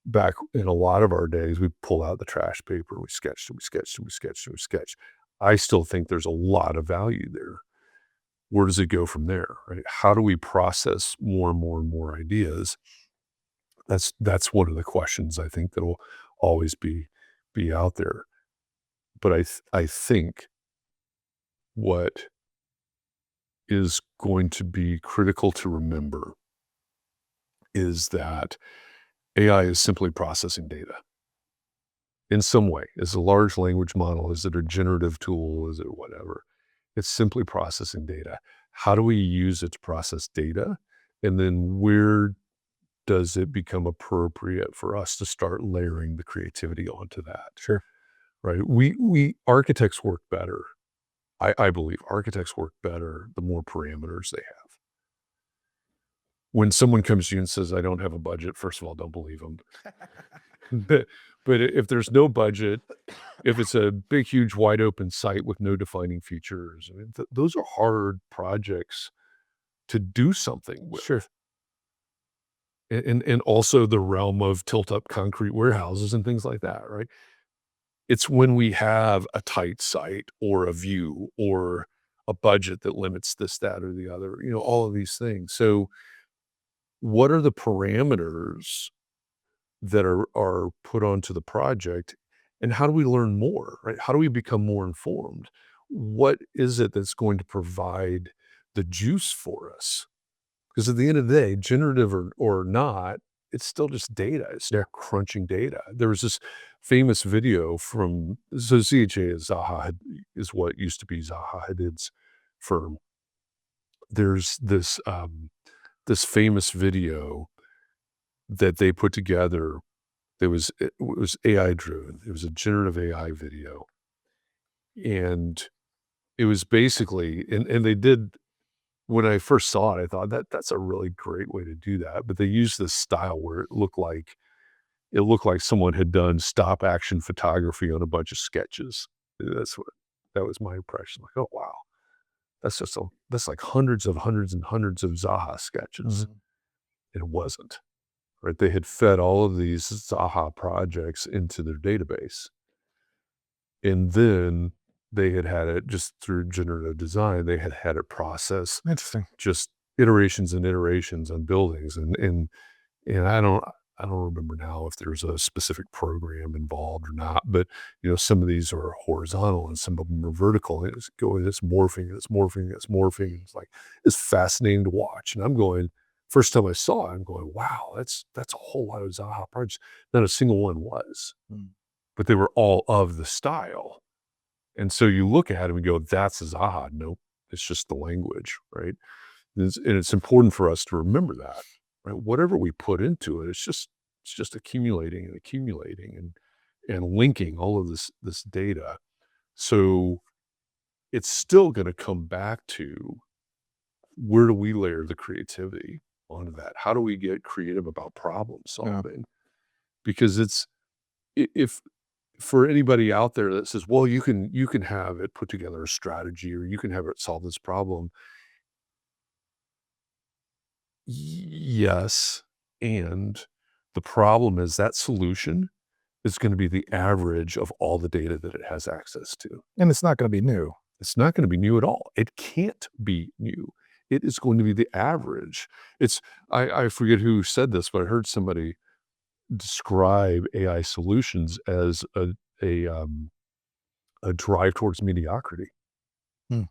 Speaker 1: Back in a lot of our days, we pull out the trash paper, we sketched and we sketched and we sketched and we sketched. I still think there's a lot of value there. Where does it go from there? Right? How do we process more and more and more ideas? That's one of the questions I think that will always be out there. But I think what is going to be critical to remember is that AI is simply processing data in some way. Is a large language model? Is it a generative tool? Is it whatever? It's simply processing data. How do we use it to process data? And then where does it become appropriate for us to start layering the creativity onto that?
Speaker 2: Sure.
Speaker 1: Right? We architects work better. I believe architects work better the more parameters they have. When someone comes to you and says, "I don't have a budget," first of all, don't believe them. But if there's no budget, if it's a big, huge, wide open site with no defining features, I mean, those are hard projects to do something with.
Speaker 2: Sure.
Speaker 1: And also the realm of tilt-up concrete warehouses and things like that, right? It's when we have a tight site or a view or a budget that limits this, that, or the other, all of these things. So what are the parameters that are put onto the project, and how do we learn more, right? How do we become more informed? What is it that's going to provide the juice for us? Because at the end of the day, generative or not, it's still just data. It's
Speaker 2: Yeah.
Speaker 1: crunching data. There was this famous video from, so ZHA is what used to be Zaha Hadid's firm. There's this famous video that they put together. It was AI driven. It was a generative AI video. And it was basically, and they did, when I first saw it, I thought that's a really great way to do that. But they used this style where it looked like someone had done stop action photography on a bunch of sketches. That was my impression. Like, oh wow, that's like hundreds and hundreds of Zaha sketches.
Speaker 2: Mhm.
Speaker 1: It wasn't. Right? They had fed all of these Zaha projects into their database. And then they had it just through generative design, they had it process
Speaker 2: Interesting.
Speaker 1: just iterations and iterations on buildings. And I don't, I don't remember now if there's a specific program involved or not, but some of these are horizontal and some of them are vertical. And it's morphing, and it's morphing, and it's morphing. It's like it's fascinating to watch. And I'm going, first time I saw it, I'm going, wow, that's a whole lot of Zaha projects. Not a single one was,
Speaker 2: Mm.
Speaker 1: but they were all of the style. And so you look at it and go, that's a Zaha. Nope, it's just the language, right? And it's important for us to remember that, right? Whatever we put into it, it's just accumulating and accumulating and linking all of this data. So it's still going to come back to, where do we layer the creativity onto that? How do we get creative about problem
Speaker 2: Yeah.
Speaker 1: solving? Because if for anybody out there that says, well, you can have it put together a strategy, or you can have it solve this problem. Yes, and the problem is that solution is gonna be the average of all the data that it has access to.
Speaker 2: And it's not going to be new.
Speaker 1: It's not gonna be new at all. It can't be new. It is going to be the average. It's I forget who said this, but I heard somebody describe AI solutions as a, um, a drive towards mediocrity.
Speaker 2: Hmm.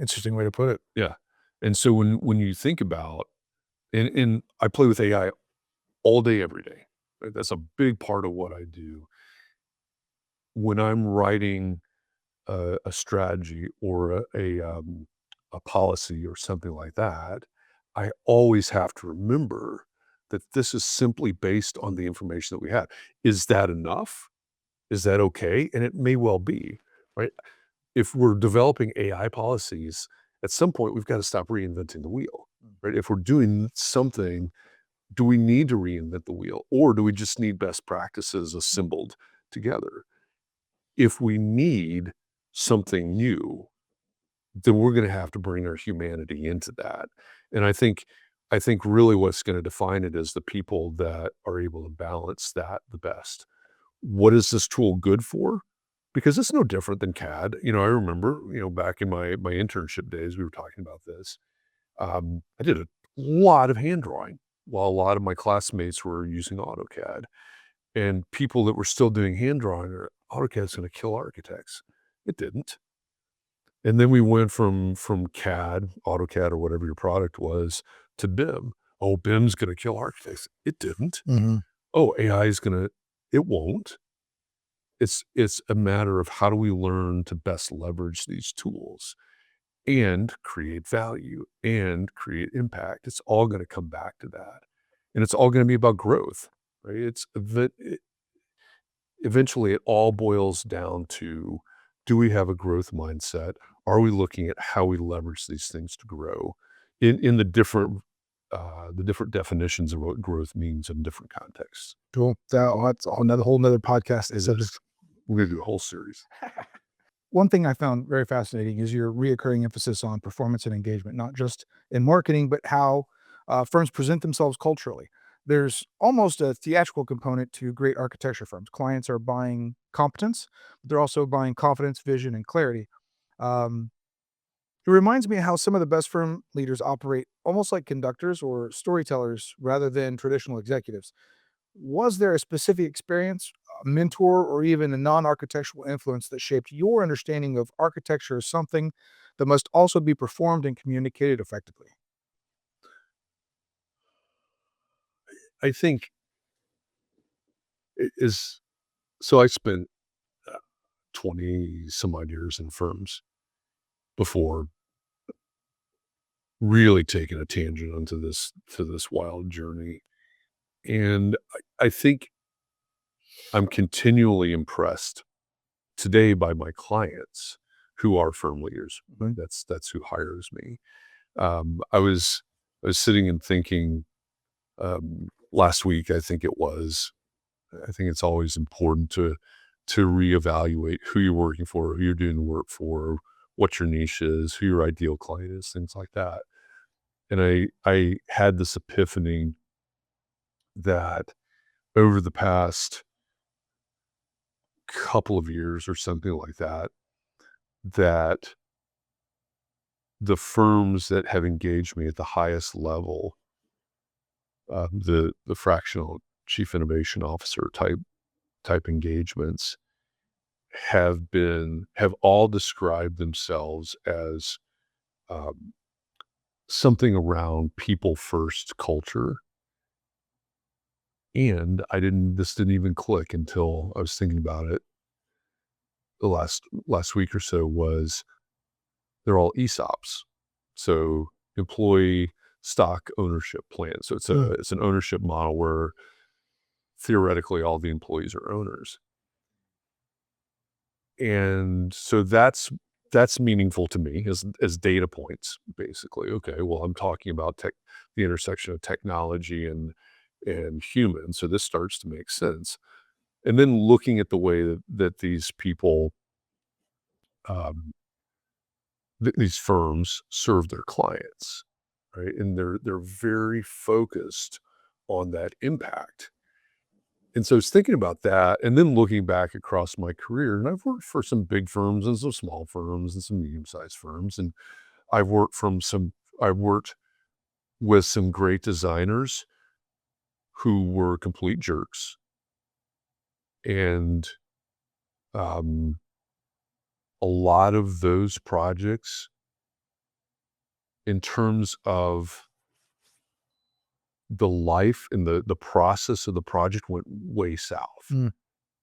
Speaker 2: Interesting way to put it.
Speaker 1: Yeah, and so when you think about, and I play with AI all day, every day. Right? That's a big part of what I do. When I'm writing a strategy or a policy or something like that, I always have to remember that this is simply based on the information that we have. Is that enough? Is that okay? And it may well be, right? If we're developing AI policies, at some point we've got to stop reinventing the wheel, right? If we're doing something, do we need to reinvent the wheel, or do we just need best practices assembled together? If we need something new, then we're going to have to bring our humanity into that. And I think really what's going to define it is the people that are able to balance that the best. What is this tool good for? Because it's no different than CAD. I remember, back in my internship days, we were talking about this. I did a lot of hand drawing while a lot of my classmates were using AutoCAD, and people that were still doing hand drawing are, AutoCAD's going to kill architects. It didn't. And then we went from CAD, AutoCAD, or whatever your product was, to BIM. Oh, BIM's going to kill architects. It didn't.
Speaker 2: Mm-hmm.
Speaker 1: Oh, AI is going to. It won't. It's a matter of how do we learn to best leverage these tools and create value and create impact. It's all going to come back to that, and it's all going to be about growth, right? Eventually it all boils down to, do we have a growth mindset? Are we looking at how we leverage these things to grow in the different definitions of what growth means in different contexts?
Speaker 2: Cool. That's another whole nother podcast.
Speaker 1: It
Speaker 2: Subject.
Speaker 1: is. We're gonna do a whole series.
Speaker 2: One thing I found very fascinating is your reoccurring emphasis on performance and engagement, not just in marketing, but how firms present themselves culturally. There's almost a theatrical component to great architecture firms. Clients are buying competence, but they're also buying confidence, vision, and clarity. Um, it reminds me of how some of the best firm leaders operate almost like conductors or storytellers rather than traditional executives. Was there a specific experience, a mentor, or even a non-architectural influence that shaped your understanding of architecture as something that must also be performed and communicated effectively?
Speaker 1: I think it is. So I spent 20 some odd years in firms before really taking a tangent onto this wild journey. And I think I'm continually impressed today by my clients who are firm leaders. Right? That's who hires me. I was sitting and thinking, last week, I think it was. I think it's always important to reevaluate who you're working for, who you're doing the work for, what your niche is, who your ideal client is, things like that. And I had this epiphany that over the past couple of years or something like that, that the firms that have engaged me at the highest level the fractional chief innovation officer type engagements have all described themselves as um, something around people first culture. And this didn't even click until I was thinking about it the last week or so. Was they're all ESOPs, so employee stock ownership plan. So it's an ownership model where theoretically all the employees are owners. And so that's meaningful to me as data points, basically. Okay, well, I'm talking about the intersection of technology and humans, so this starts to make sense. And then looking at the way that these people, um, these firms serve their clients, right? And they're very focused on that impact. And so I was thinking about that and then looking back across my career, and I've worked for some big firms and some small firms and some medium-sized firms. And I've worked I've worked with some great designers who were complete jerks. And um, a lot of those projects, in terms of the life and the process of the project, went way south.
Speaker 2: Mm.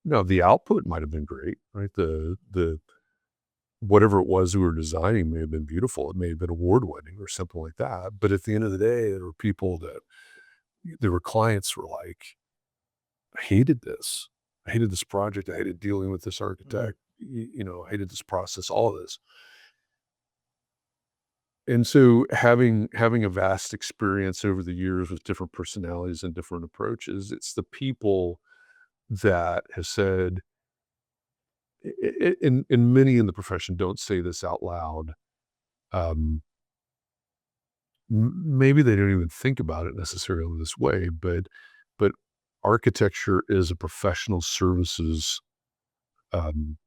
Speaker 1: Now, the output might have been great, right? The whatever it was we were designing may have been beautiful. It may have been award winning or something like that. But at the end of the day, there were clients who were like, I hated this. I hated this project. I hated dealing with this architect. I hated this process, all of this. And so having a vast experience over the years with different personalities and different approaches, it's the people that have said, and many in the profession don't say this out loud. Um, Maybe they don't even think about it necessarily this way, but architecture is a professional services um,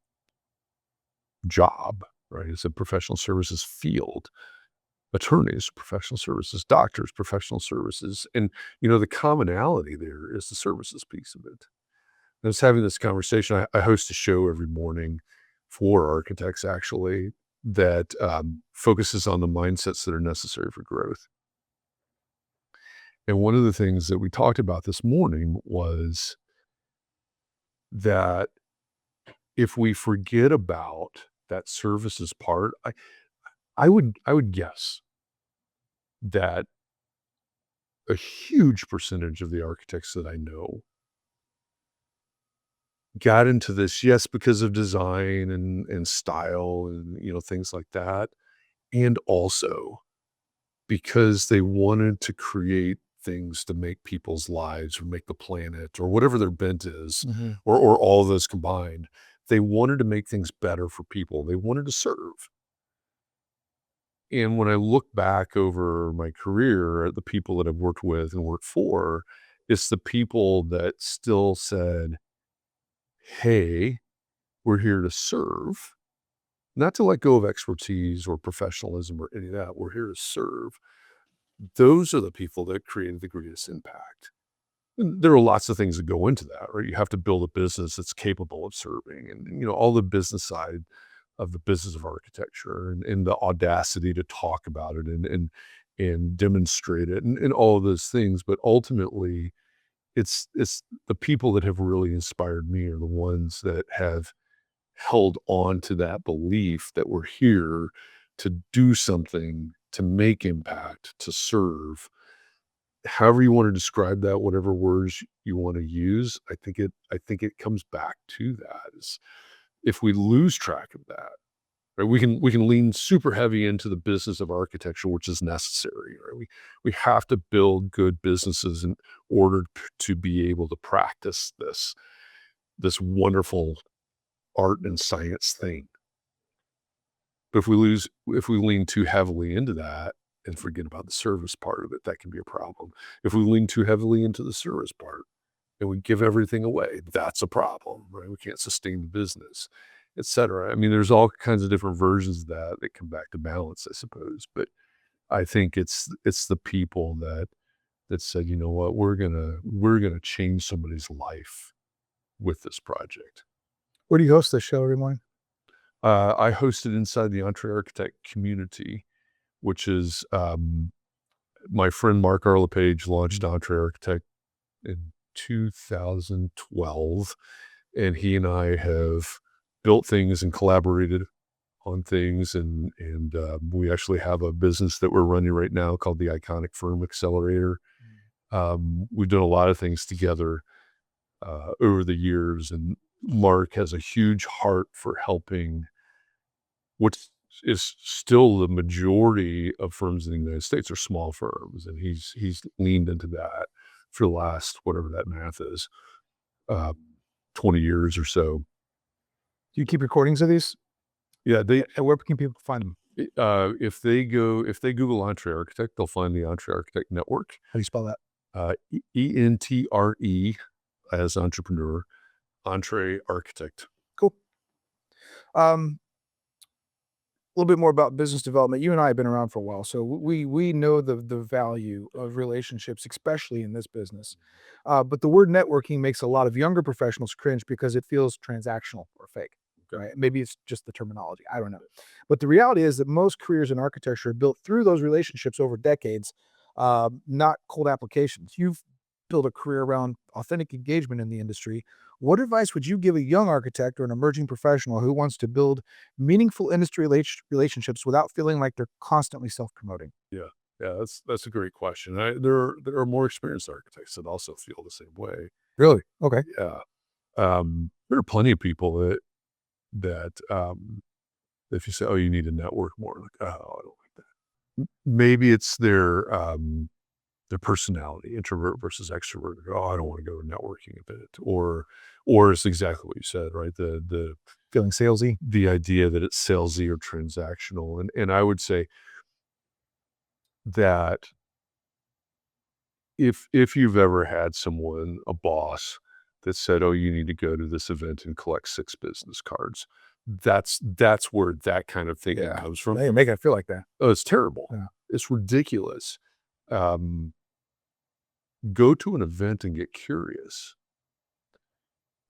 Speaker 1: job, right? It's a professional services field. Attorneys, professional services, doctors, professional services, and the commonality there is the services piece of it. I was having this conversation. I host a show every morning for architects, actually, that focuses on the mindsets that are necessary for growth. And one of the things that we talked about this morning was that if we forget about that services part, I would guess that a huge percentage of the architects that I know got into this, yes, because of design and style and things like that, and also because they wanted to create things to make people's lives or make the planet or whatever their bent is,
Speaker 2: Mhm.
Speaker 1: or all of those combined. They wanted to make things better for people. They wanted to serve. And when I look back over my career at the people that I've worked with and worked for, it's the people that still said, hey, we're here to serve, not to let go of expertise or professionalism or any of that. We're here to serve. Those are the people that created the greatest impact. And there are lots of things that go into that, right? You have to build a business that's capable of serving, and all the business side of the business of architecture, and the audacity to talk about it and demonstrate it, and all of those things. But ultimately, it's the people that have really inspired me are the ones that have held on to that belief that we're here to do something, to make impact, to serve. However you want to describe that, whatever words you want to use, I think it comes back to that. Is if we lose track of that, right, we can lean super heavy into the business of architecture, which is necessary, right? We have to build good businesses in order to be able to practice this wonderful art and science thing. But if we lean too heavily into that and forget about the service part of it, that can be a problem. If we lean too heavily into the service part and we give everything away, that's a problem, right? We can't sustain the business, et cetera. I mean, there's all kinds of different versions of that come back to balance, I suppose. But I think it's the people that that said, you know what, we're gonna change somebody's life with this project.
Speaker 2: Where do you host this show every morning?
Speaker 1: I hosted inside the Entre Architect community, which is my friend Mark Arlepage launched Entre Architect in 2012, and he and I have built things and collaborated on things, and we actually have a business that we're running right now called the Iconic Firm Accelerator. We've done a lot of things together over the years, and Mark has a huge heart for helping what is still the majority of firms in the United States are small firms, and he's leaned into that for the last, whatever that math is, uh, 20 years or so.
Speaker 2: Do you keep recordings of these?
Speaker 1: Yeah, they
Speaker 2: And where can people find them?
Speaker 1: if they Google Entre Architect, they'll find the Entre Architect Network.
Speaker 2: How do you spell that?
Speaker 1: ENTRE as entrepreneur, Entre Architect.
Speaker 2: Cool. A little bit more about business development. You and I have been around for a while, so we know the value of relationships, especially in this business. But the word networking makes a lot of younger professionals cringe because it feels transactional or fake. Right? Maybe it's just the terminology. I don't know. But the reality is that most careers in architecture are built through those relationships over decades, not cold applications. You've built a career around authentic engagement in the industry. What advice would you give a young architect or an emerging professional who wants to build meaningful industry relationships without feeling like they're constantly self-promoting?
Speaker 1: Yeah, yeah, that's a great question. There are more experienced architects that also feel the same way.
Speaker 2: Really? Okay.
Speaker 1: Yeah, there are plenty of people that if you say, "Oh, you need to network more," like, "Oh, I don't like that." Maybe it's their personality, introvert versus extrovert. "Oh, I don't want to go to a networking event," or it's exactly what you said, right?
Speaker 2: Feeling salesy?
Speaker 1: The idea that it's salesy or transactional, and I would say that if you've ever had someone, a boss, that said, "Oh, you need to go to this event and collect 6 business cards," that's where that kind of thinking
Speaker 2: Yeah.
Speaker 1: comes from.
Speaker 2: Now you're making it feel like that.
Speaker 1: Oh, it's terrible.
Speaker 2: Yeah.
Speaker 1: It's ridiculous. Um, go to an event and get curious.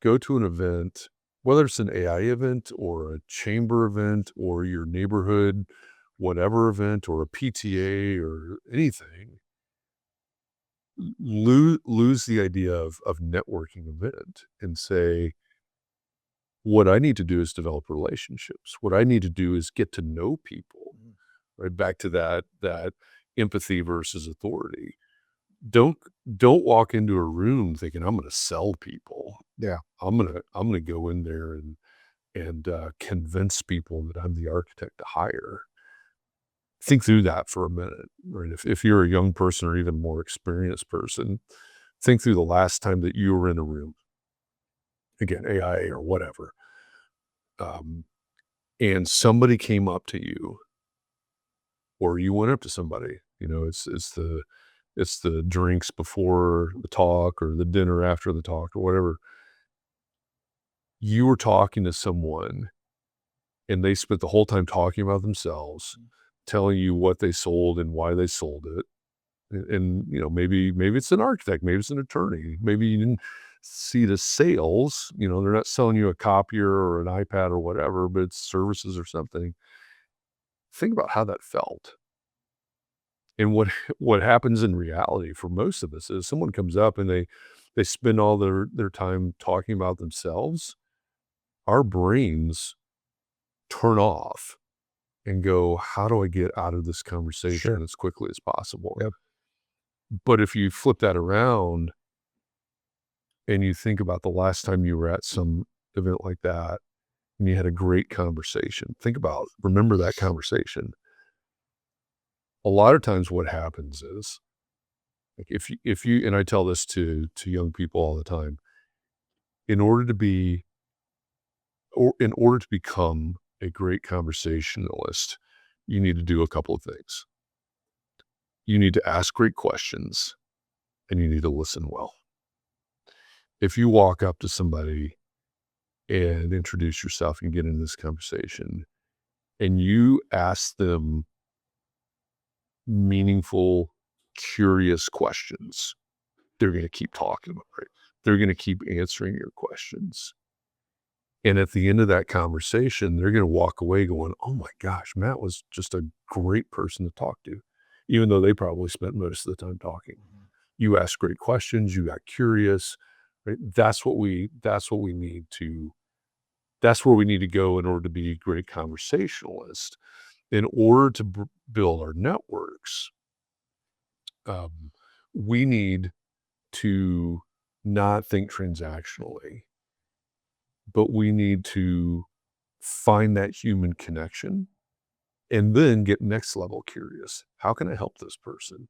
Speaker 1: Go to an event, whether it's an AI event or a chamber event or your neighborhood, whatever event, or a PTA or anything. Lose the idea of networking event and say, what I need to do is develop relationships. What I need to do is get to know people. Right back to that empathy versus authority. Don't don't walk into a room thinking I'm going to sell people.
Speaker 2: Yeah.
Speaker 1: I'm gonna go in there and convince people that I'm the architect to hire. Think through that for a minute, right? If you're a young person or even more experienced person, think through the last time that you were in a room, again, AI or whatever, um, and somebody came up to you, or you went up to somebody. You know, it's the drinks before the talk or the dinner after the talk or whatever. You were talking to someone and they spent the whole time talking about themselves, telling you what they sold and why they sold it. And you know, maybe it's an architect, maybe it's an attorney, maybe you didn't see the sales. You know, they're not selling you a copier or an iPad or whatever, but it's services or something. Think about how that felt. And what happens in reality for most of us is someone comes up and they spend all their time talking about themselves. Our brains turn off and go, how do I get out of this conversation
Speaker 2: Sure.
Speaker 1: as quickly as possible?
Speaker 2: Yep.
Speaker 1: But if you flip that around and you think about the last time you were at some event like that and you had a great conversation, remember that conversation. A lot of times what happens is, like, if you and I tell this to young people all the time, in order to be or in order to become a great conversationalist, you need to do a couple of things. You need to ask great questions and you need to listen well. If you walk up to somebody and introduce yourself and get into this conversation and you ask them meaningful curious questions, they're going to keep talking about it. They're going to keep answering your questions. And at the end of that conversation, they're going to walk away going, oh my gosh, Matt was just a great person to talk to, even though they probably spent most of the time talking. You asked great questions. You got curious, right? That's what we need to, that's where we need to go in order to be great conversationalists. In order to build our networks, we need to not think transactionally, but we need to find that human connection and then get next level curious. How can I help this person?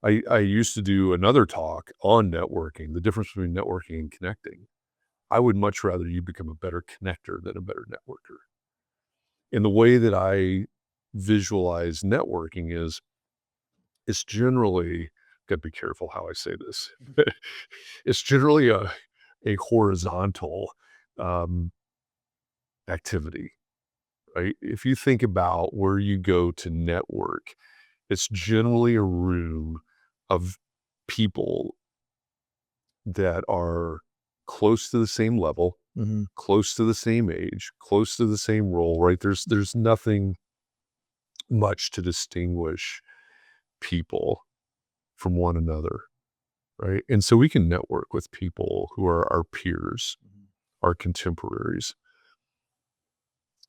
Speaker 1: I used to do another talk on networking, the difference between networking and connecting. I would much rather you become a better connector than a better networker. And the way that I visualize networking is it's generally, got to be careful how I say this. It's generally a horizontal activity, right? If you think about where you go to network, it's generally a room of people that are close to the same level, close to the same age, close to the same role, right? There's nothing much to distinguish people from one another, right? And so we can network with people who are our peers, our contemporaries.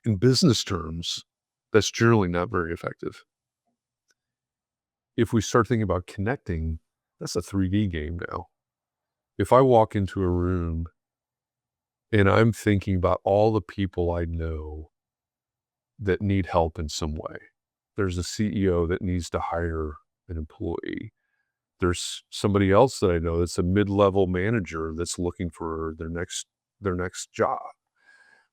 Speaker 1: In business terms, that's generally not very effective. If we start thinking about connecting, that's a 3D game now. If I walk into a room and I'm thinking about all the people I know that need help in some way, there's a CEO that needs to hire an employee. There's somebody else that I know that's a mid-level manager that's looking for their next job.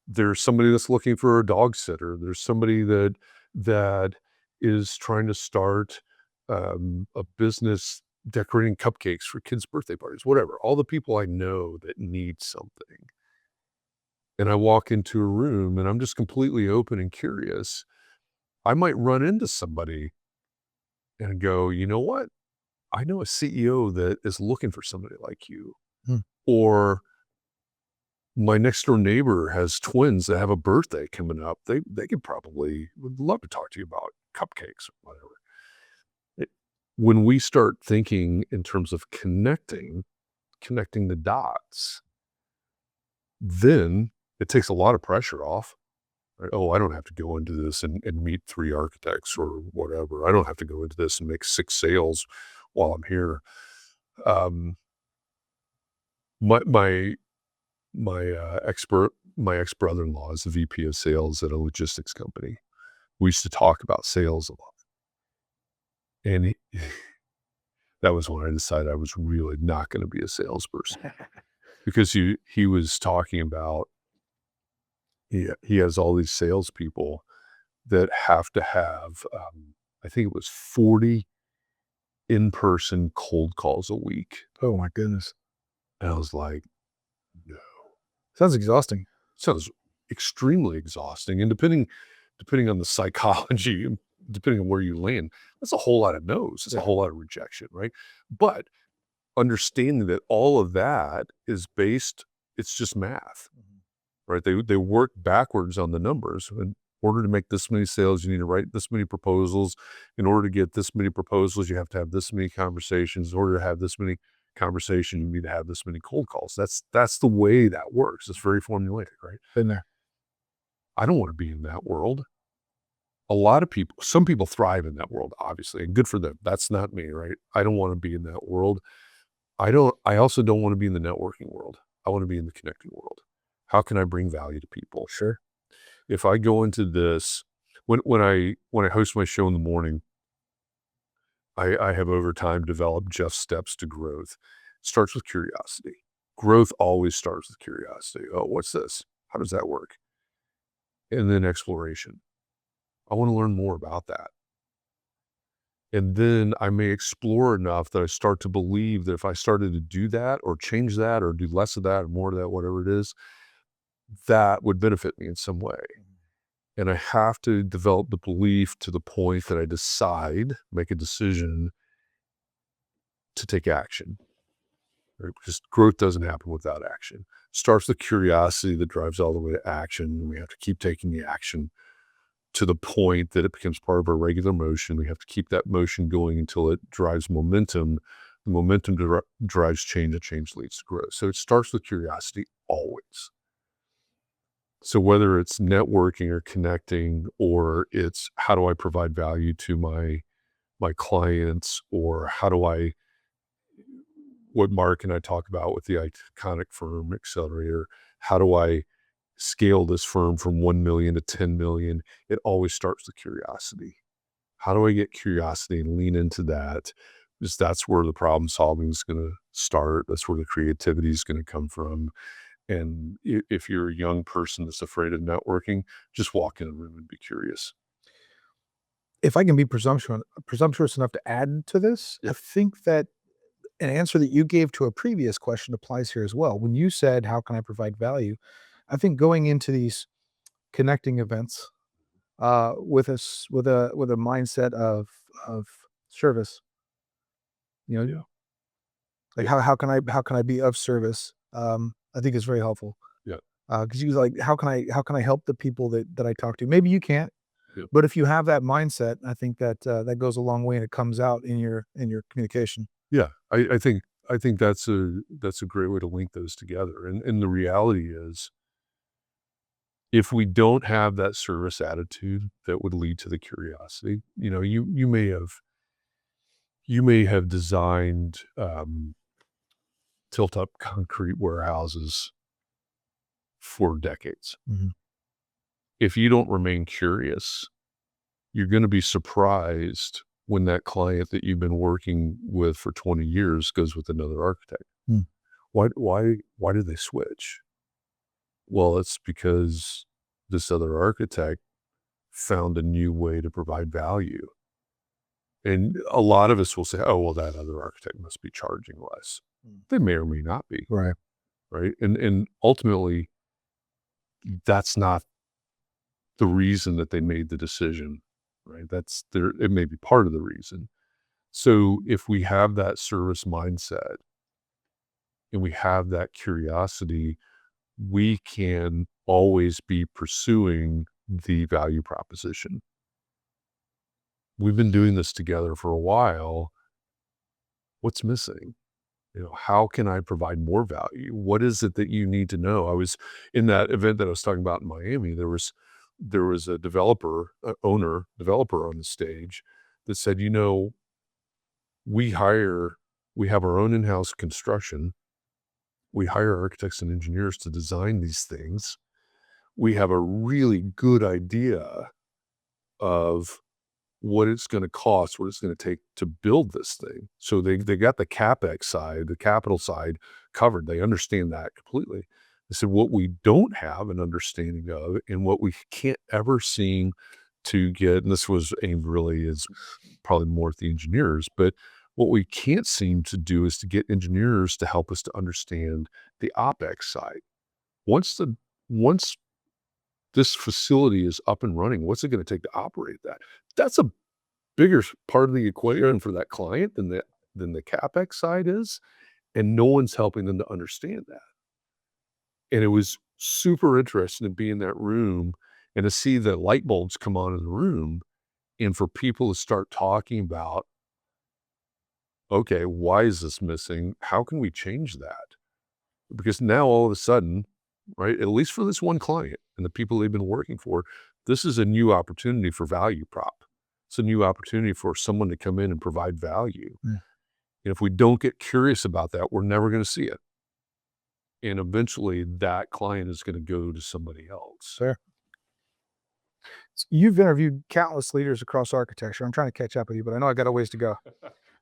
Speaker 1: There's somebody that's looking for a dog sitter. There's somebody that is trying to start a business decorating cupcakes for kids' birthday parties, whatever. All the people I know that need something. And I walk into a room and I'm just completely open and curious. I might run into somebody and go, you know what? I know a CEO that is looking for somebody like you. Or my next door neighbor has twins that have a birthday coming up. They could probably would love to talk to you about cupcakes or whatever. When we start thinking in terms of connecting the dots, then it takes a lot of pressure off. Right? Oh, I don't have to go into this and meet 3 architects or whatever. I don't have to go into this and make 6 sales while I'm here. My my ex brother-in-law is the VP of sales at a logistics company. We used to talk about sales a lot, and that was when I decided I was really not going to be a salesperson because he was talking about he has all these salespeople that have to have I think it was 40 in-person cold calls a week.
Speaker 2: Oh my goodness.
Speaker 1: And I was like, no.
Speaker 2: Sounds exhausting.
Speaker 1: Sounds extremely exhausting, and depending on the psychology, and depending on where you land, that's a whole lot of no's. It's a whole lot of rejection, right? But understanding that all of that is based, it's just math, right? They work backwards on the numbers. In order to make this many sales, you need to write this many proposals. In order to get this many proposals, you have to have this many conversations. In order to have this many conversations, you need to have this many cold calls. That's the way that works. It's very formulaic, right?
Speaker 2: Been there.
Speaker 1: I don't want to be in that world. A lot of people, some people thrive in that world, obviously, and good for them. That's not me, right? I don't want to be in that world. I also don't want to be in the networking world. I want to be in the connecting world. How can I bring value to people?
Speaker 2: Sure.
Speaker 1: If I go into this, when I host my show in the morning, I have over time developed Jeff's steps to growth. It starts with curiosity. Growth always starts with curiosity. Oh, what's this? How does that work? And then exploration. I want to learn more about that. And then I may explore enough that I start to believe that if I started to do that or change that or do less of that or more of that, whatever it is, that would benefit me in some way. And I have to develop the belief to the point that I make a decision to take action, right? Because growth doesn't happen without action. Starts with curiosity that drives all the way to action. And we have to keep taking the action to the point that it becomes part of our regular motion. We have to keep that motion going until it drives momentum. The momentum drives change, and change leads to growth. So it starts with curiosity always. So whether it's networking or connecting, or it's how do I provide value to my clients, or how do I, what Mark and I talk about with the iconic firm accelerator, how do I scale this firm from 1 million to 10 million? It always starts with curiosity. How do I get curiosity and lean into that? Because that's where the problem solving is going to start. That's where the creativity is going to come from. And if you're a young person that's afraid of networking, just walk in a room and be curious.
Speaker 2: If I can be presumptuous enough to add to this,
Speaker 1: Yeah.
Speaker 2: I think that an answer that you gave to a previous question applies here as well. When you said, "How can I provide value?" I think going into these connecting events, with a mindset of service, you know,
Speaker 1: Yeah.
Speaker 2: like
Speaker 1: Yeah.
Speaker 2: how can I be of service? I think is very helpful.
Speaker 1: Yeah.
Speaker 2: Because you like, how can I help the people that I talk to? Maybe you can't,
Speaker 1: Yeah.
Speaker 2: but if you have that mindset, I think that that goes a long way, and it comes out in your communication.
Speaker 1: Yeah. I think that's a great way to link those together. And the reality is, if we don't have that service attitude that would lead to the curiosity, you may have designed tilt up concrete warehouses for decades.
Speaker 2: Mhm.
Speaker 1: If you don't remain curious, you're going to be surprised when that client that you've been working with for 20 years goes with another architect.
Speaker 2: Mm.
Speaker 1: Why did they switch? Well, it's because this other architect found a new way to provide value. And a lot of us will say, oh, well, that other architect must be charging less.
Speaker 2: Mm.
Speaker 1: They may or may not be,
Speaker 2: Right.
Speaker 1: right? And ultimately, that's not the reason that they made the decision, right? It may be part of the reason. So if we have that service mindset and we have that curiosity, we can always be pursuing the value proposition. We've been doing this together for a while. What's missing? How can I provide more value? What is it that you need to know? I was in that event that I was talking about in Miami. There was a developer on the stage that said, we have our own in-house construction. We hire architects and engineers to design these things. We have a really good idea of what it's going to cost, what it's going to take to build this thing. So they got the CapEx side, the capital side covered. They understand that completely. They said, what we don't have an understanding of, and what we can't ever seem to get, and this was aimed really is probably more at the engineers, but what we can't seem to do is to get engineers to help us to understand the OpEx side. Once this facility is up and running, what's it going to take to operate that? That's a bigger part of the equation for that client than the CapEx side is, and no one's helping them to understand that. And it was super interesting to be in that room and to see the light bulbs come on in the room, and for people to start talking about, okay, why is this missing? How can we change that? Because now all of a sudden, right, at least for this one client and the people they've been working for, this is a new opportunity for value prop. It's a new opportunity for someone to come in and provide value.
Speaker 2: Yeah.
Speaker 1: And if we don't get curious about that, we're never going to see it. And eventually that client is going to go to somebody else.
Speaker 2: Fair. You've interviewed countless leaders across architecture. I'm trying to catch up with you, but I know I got a ways to go.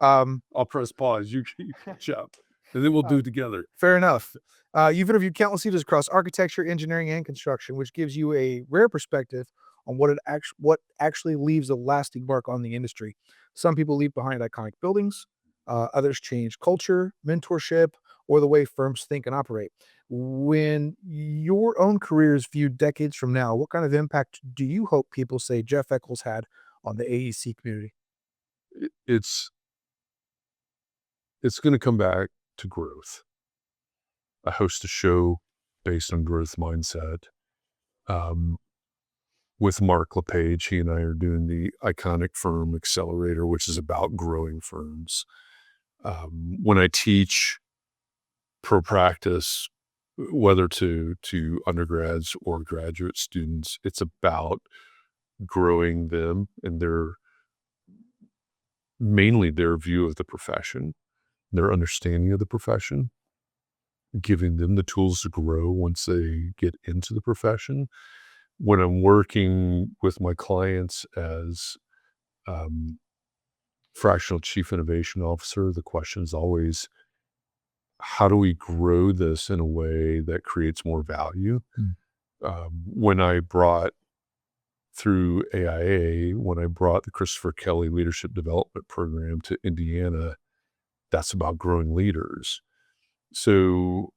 Speaker 1: I'll press pause. You catch up, and then we'll do it together.
Speaker 2: Fair enough. You've interviewed countless leaders across architecture, engineering, and construction, which gives you a rare perspective on what actually leaves a lasting mark on the industry. Some people leave behind iconic buildings, others change culture, mentorship, or the way firms think and operate. When your own career is viewed decades from now, what kind of impact do you hope people say Jeff Echols had on the AEC community?
Speaker 1: It's it's going to come back to growth. I host a show based on growth mindset um, with Mark LePage. He and I are doing the Iconic Firm Accelerator, which is about growing firms. When I teach pro practice, whether to undergrads or graduate students, it's about growing them and mainly their view of the profession, their understanding of the profession, giving them the tools to grow once they get into the profession. When I'm working with my clients as um, fractional chief innovation officer, the question is always, how do we grow this in a way that creates more value? When I brought through AIA, when I brought the Christopher Kelly Leadership Development Program to Indiana, that's about growing leaders. So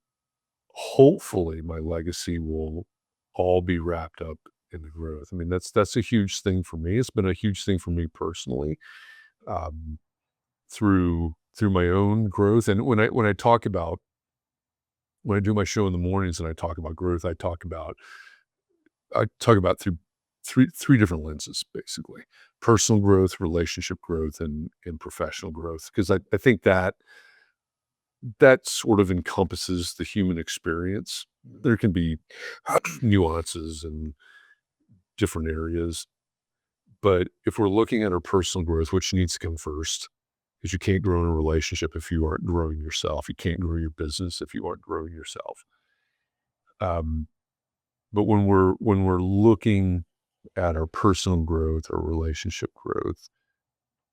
Speaker 1: hopefully my legacy will all be wrapped up in the growth. I mean, that's a huge thing for me. It's been a huge thing for me personally, um, through my own growth. And when I talk about when I do my show in the mornings and I talk about growth, I talk about through three different lenses, basically: personal growth, relationship growth, and professional growth. Because I think that sort of encompasses the human experience. There can be nuances and different areas, but if we're looking at our personal growth, which needs to come first, because you can't grow in a relationship if you aren't growing yourself. You can't grow your business if you aren't growing yourself. Um, but when we're looking at our personal growth, our relationship growth,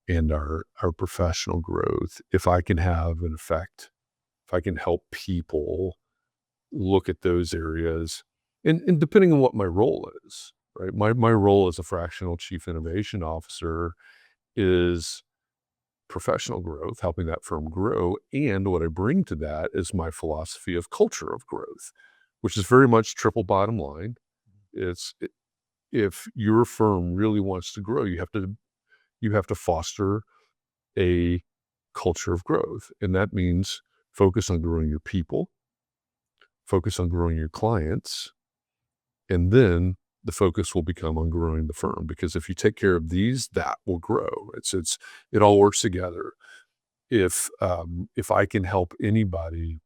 Speaker 1: and our professional growth, if I can have an effect, if I can help people look at those areas, and depending on what my role is, right? My role as a fractional chief innovation officer is professional growth, helping that firm grow. And what I bring to that is my philosophy of culture of growth, which is very much triple bottom line. If your firm really wants to grow, you have to foster a culture of growth. And that means focus on growing your people, focus on growing your clients, and then the focus will become on growing the firm. Because if you take care of these, that will grow. It all works together. If I can help anybody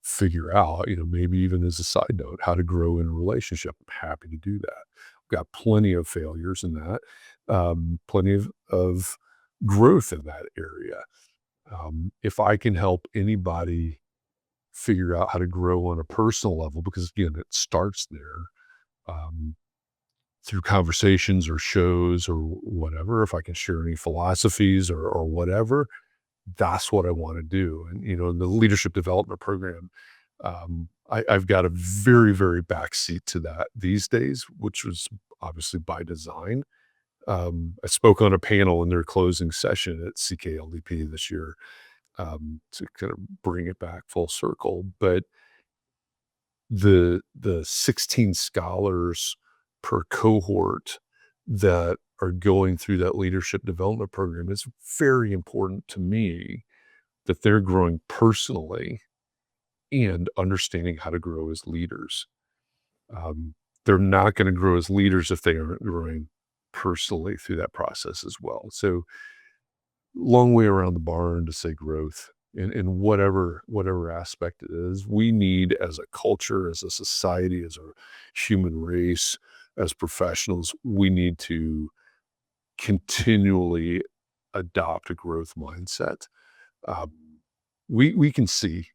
Speaker 1: figure out, maybe even as a side note, how to grow in a relationship, I'm happy to do that. I've got plenty of failures in that, plenty of growth in that area. If I can help anybody figure out how to grow on a personal level, because again, it starts there, um, through conversations or shows or whatever, if I can share any philosophies or whatever, that's what I want to do. And, the leadership development program, I've got a very, very backseat to that these days, which was obviously by design. I spoke on a panel in their closing session at CKLDP this year, to kind of bring it back full circle. But the 16 scholars per cohort that are going through that leadership development program is very important to me, that they're growing personally and understanding how to grow as leaders. Um, they're not going to grow as leaders if they aren't growing personally through that process as well. So long way around the barn to say growth in whatever aspect it is. We need, as a culture, as a society, as a human race, as professionals, we need to continually adopt a growth mindset. Um, we can see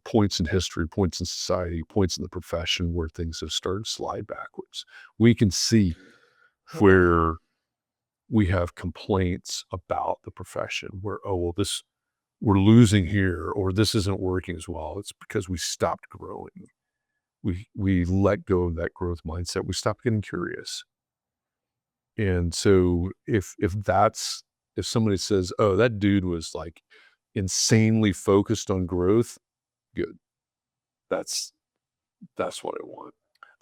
Speaker 1: points in history, points in society, points in the profession where things have started to slide backwards. We can see where we have complaints about the profession where, oh, well, this we're losing here, or this isn't working as well. It's because we stopped growing. We let go of that growth mindset. We stopped getting curious. And so if somebody says, oh, that dude was like insanely focused on growth, good. That's what I want.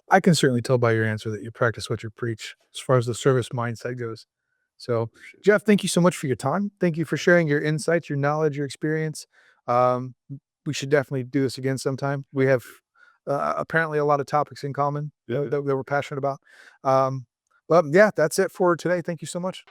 Speaker 2: I can certainly tell by your answer that you practice what you preach as far as the service mindset goes. So,
Speaker 1: Appreciate it.
Speaker 2: Jeff, thank you so much for your time. Thank you for sharing your insights, your knowledge, your experience. Um, we should definitely do this again sometime. We have apparently a lot of topics in common
Speaker 1: Yeah.
Speaker 2: that we're passionate about. But yeah, that's it for today. Thank you so much.